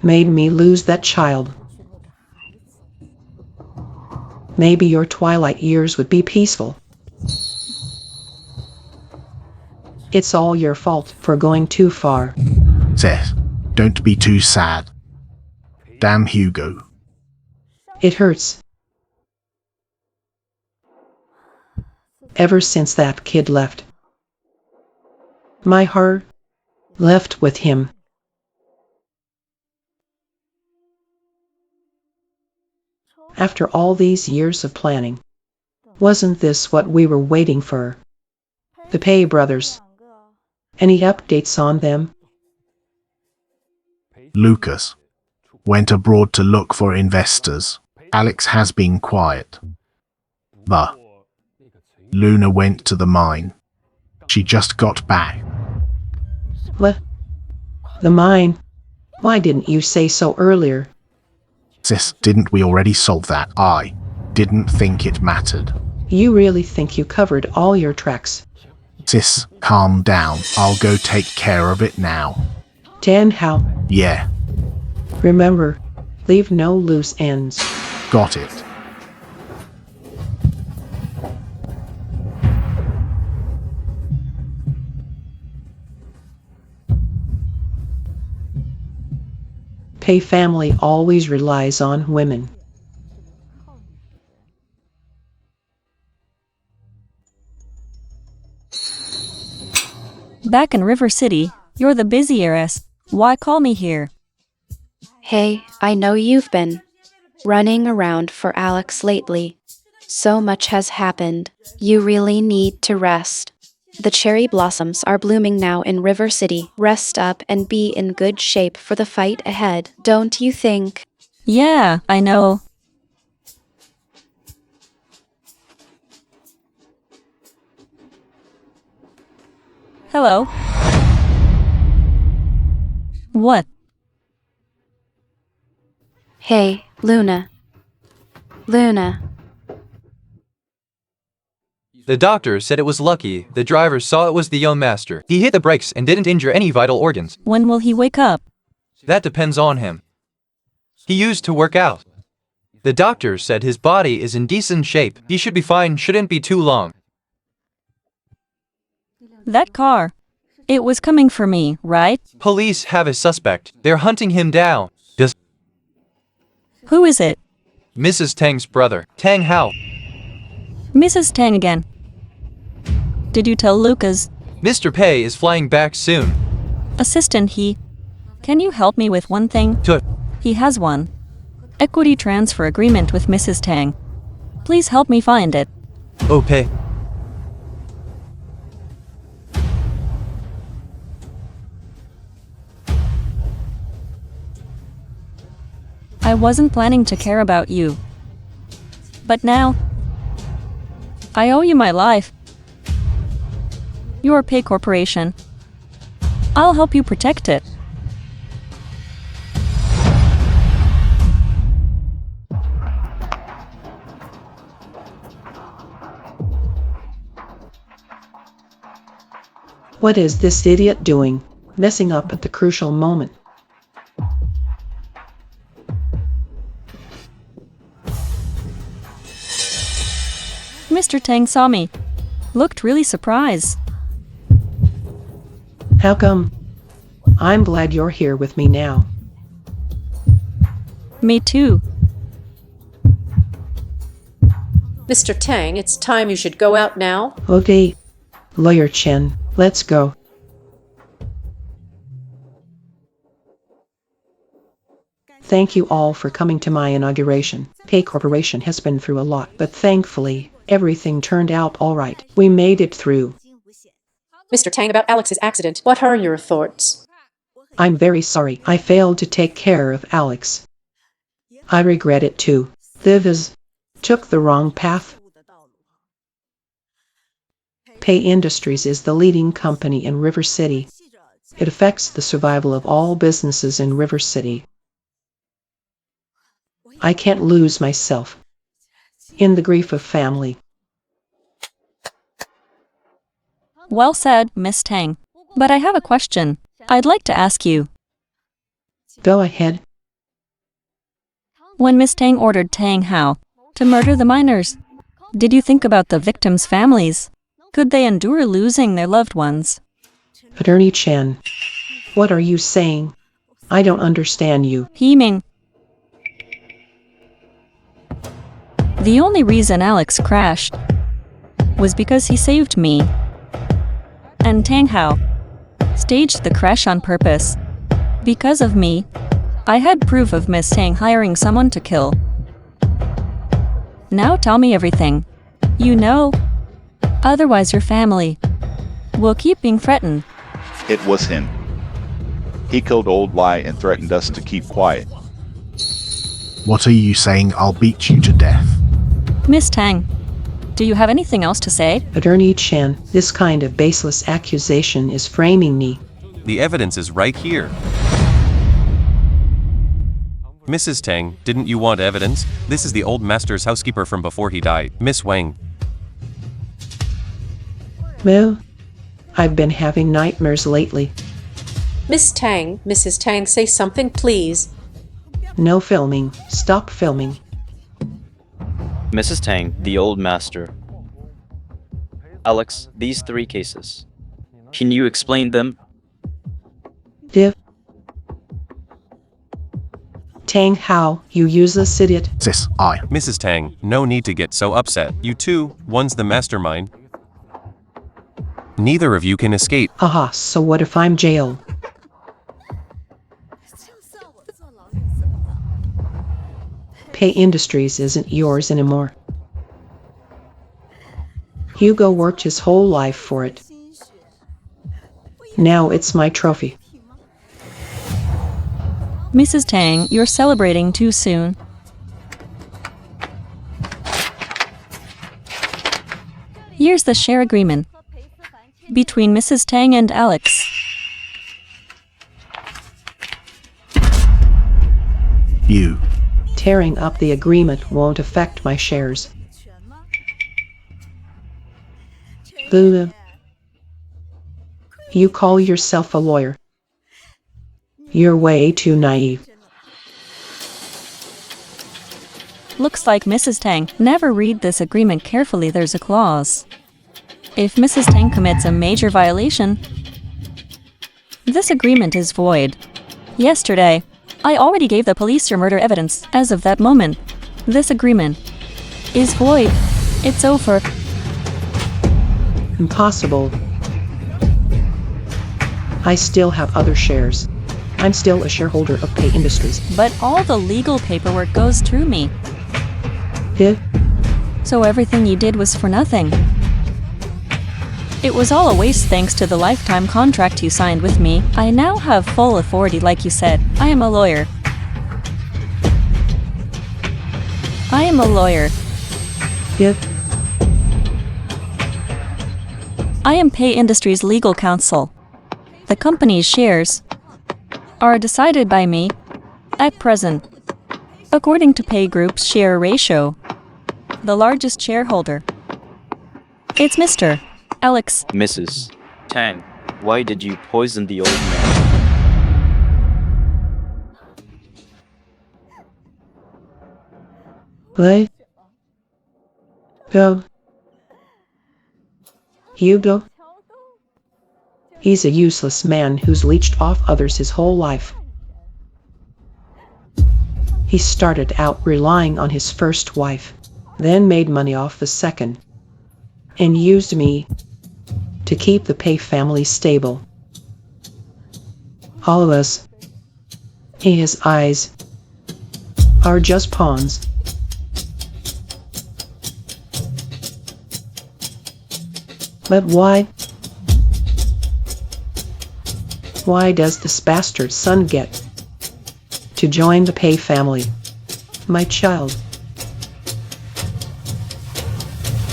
made me lose that child, maybe your twilight years would be peaceful. It's all your fault for going too far. Sis, don't be too sad. Damn Hugo. It hurts. Ever since that kid left, my heart left with him. After all these years of planning, wasn't this what we were waiting for? The Pei brothers. Any updates on them? Lucas went abroad to look for investors. Alex has been quiet. But Luna went to the mine. She just got back. What? The mine? Why didn't you say so earlier? Sis, didn't we already solve that? I didn't think it mattered. You really think you covered all your tracks? Sis, calm down. I'll go take care of it now. Dan, how? Yeah, Remember, leave no loose ends. got it. Pei family always relies on women. Back in River City, you're the busy heiress. Why call me here? Hey, I know you've been running around for Alex lately. So much has happened. You really need to rest. The cherry blossoms are blooming now in River City. Rest up and be in good shape for the fight ahead, don't you think? Yeah, I know. Hello. What? Hey, Luna. Luna. The doctor said it was lucky. The driver saw it was the young master. He hit the brakes and didn't injure any vital organs. When will he wake up? That depends on him. He used to work out. The doctor said his body is in decent shape. He should be fine, shouldn't be too long. That car. It was coming for me, right? Police have a suspect. They're hunting him down. Who is it? Mrs. Tang's brother, Tang Hao. Mrs. Tang again. Did you tell Lucas? Mr. Pei is flying back soon. Assistant He. Can you help me with one thing? He has one. Equity transfer agreement with Mrs. Tang. Please help me find it. Oh, Pei. I wasn't planning to care about you. But now, I owe you my life. You're a Pei Corporation. I'll help you protect it. What is this idiot doing, messing up at the crucial moment? Mr. Tang saw me. Looked really surprised. How come? I'm glad you're here with me now. Me too. Mr. Tang, it's time you should go out now. Okay. Lawyer Chen, let's go. Thank you all for coming to my inauguration. Pei Corporation has been through a lot, but thankfully, everything turned out all right. We made it through. Mr. Tang, about Alex's accident, what are your thoughts? I'm very sorry I failed to take care of Alex. I regret it too. Thivas took the wrong path. Pei Industries is the leading company in River City. It affects the survival of all businesses in River City. I can't lose myself in the grief of family. Well said, Miss Tang. But I have a question. I'd like to ask you. Go ahead. When Miss Tang ordered Tang Hao to murder the miners, did you think about the victims' families? Could they endure losing their loved ones? Attorney Chen, what are you saying? I don't understand you. He-Ming. The only reason Alex crashed was because he saved me. And Tang Hao staged the crash on purpose. Because of me, I had proof of Miss Tang hiring someone to kill. Now tell me everything. You know. Otherwise your family will keep being threatened. It was him. He killed Old Lai and threatened us to keep quiet. What are you saying? I'll beat you to death. Miss Tang, do you have anything else to say? Attorney Chen, this kind of baseless accusation is framing me. The evidence is right here. Mrs. Tang, didn't you want evidence? This is the old master's housekeeper from before he died, Miss Wang. Moo, I've been having nightmares lately. Miss Tang, Mrs. Tang, say something, please. No filming. Stop filming. Mrs. Tang, the old master. Alex, these 3 cases. Can you explain them? Div. Tang Hao, you useless idiot. Sis, I. Mrs. Tang, no need to get so upset. You two, one's the mastermind. Neither of you can escape. Haha, so what if I'm jailed? Pay Industries isn't yours anymore. Hugo worked his whole life for it. Now it's my trophy. Mrs. Tang, you're celebrating too soon. Here's the share agreement between Mrs. Tang and Alex. You. Tearing up the agreement won't affect my shares. Boo. You call yourself a lawyer. You're way too naive. Looks like Mrs. Tang never read this agreement carefully. There's a clause. If Mrs. Tang commits a major violation, this agreement is void. Yesterday, I already gave the police your murder evidence. As of that moment, this agreement is void. It's over. Impossible. I still have other shares. I'm still a shareholder of Pay Industries. But all the legal paperwork goes through me. Huh? So everything you did was for nothing. It was all a waste thanks to the lifetime contract you signed with me. I now have full authority like you said. I am a lawyer. I am a lawyer. Huh? I am Pay Industries legal counsel. The company's shares are decided by me at present, according to Pay Group's share ratio. The largest shareholder. It's Mr. Alex. Mrs. Tang, why did you poison the old man? What? Go. Hugo? He's a useless man who's leeched off others his whole life. He started out relying on his first wife, then made money off the second, and used me to keep the Pay family stable. All of us, in his eyes, are just pawns. But why? Why does this bastard son get to join the Pay family? My child.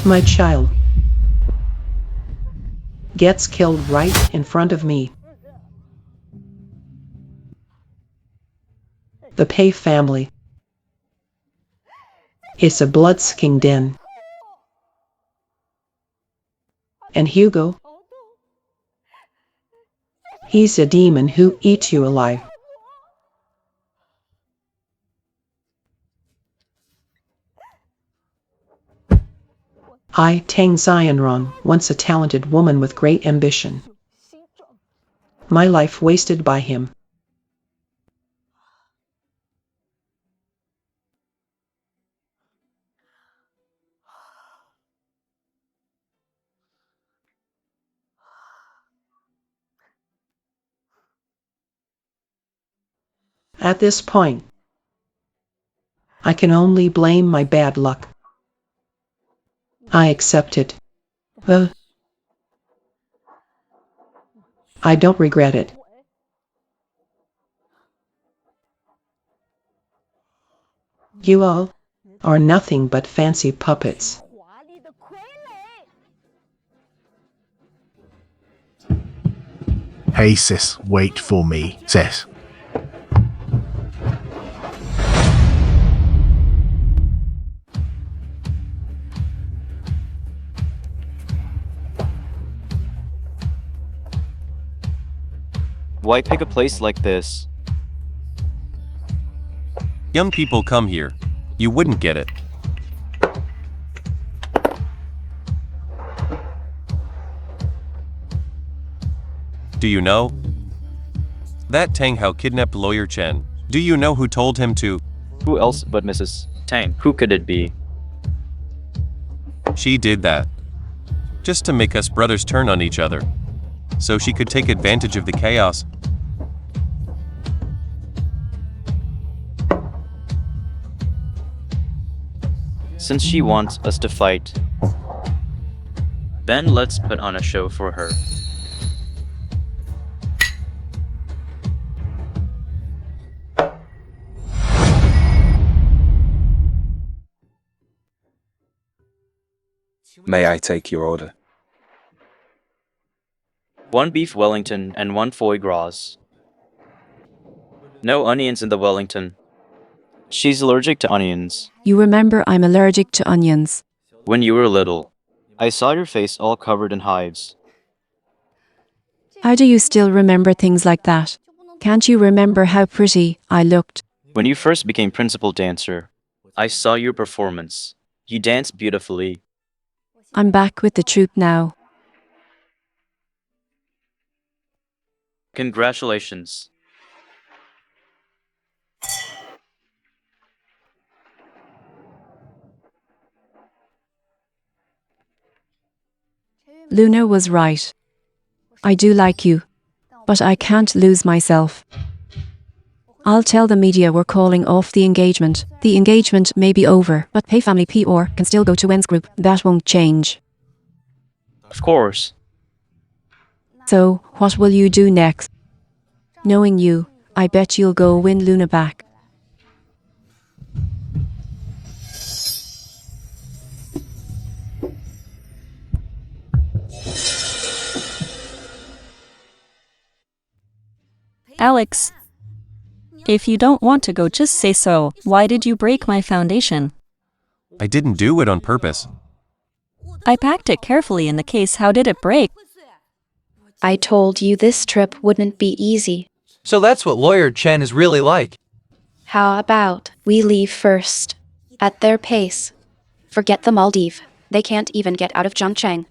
My child gets killed right in front of me. The Pay family is a blood-sucking den. And Hugo? He's a demon who eats you alive. I, Tang Xianrong, once a talented woman with great ambition. My life wasted by him. At this point, I can only blame my bad luck. I accept it. I don't regret it. You all are nothing but fancy puppets. Hey sis, wait for me, sis. Why pick a place like this? Young people come here. You wouldn't get it. Do you know? That Tang Hao kidnapped lawyer Chen. Do you know who told him to? Who else but Mrs. Tang? Who could it be? She did that. Just to make us brothers turn on each other. So she could take advantage of the chaos. Since she wants us to fight, then let's put on a show for her. May I take your order? 1 beef Wellington and 1 foie gras. No onions in the Wellington. She's allergic to onions. You remember I'm allergic to onions. When you were little, I saw your face all covered in hives. How do you still remember things like that? Can't you remember how pretty I looked? When you first became principal dancer, I saw your performance. You danced beautifully. I'm back with the troupe now. Congratulations. Luna was right. I do like you, but I can't lose myself. I'll tell the media we're calling off the engagement. The engagement may be over, but Pay Family PR can still go to Wen's group. That won't change. Of course. So, what will you do next? Knowing you, I bet you'll go win Luna back. Alex, if you don't want to go, just say so. Why did you break my foundation? I didn't do it on purpose. I packed it carefully in the case. How did it break? I told you this trip wouldn't be easy. So that's what Lawyer Chen is really like. How about we leave first? At their pace. Forget the Maldives. They can't even get out of Zhangcheng.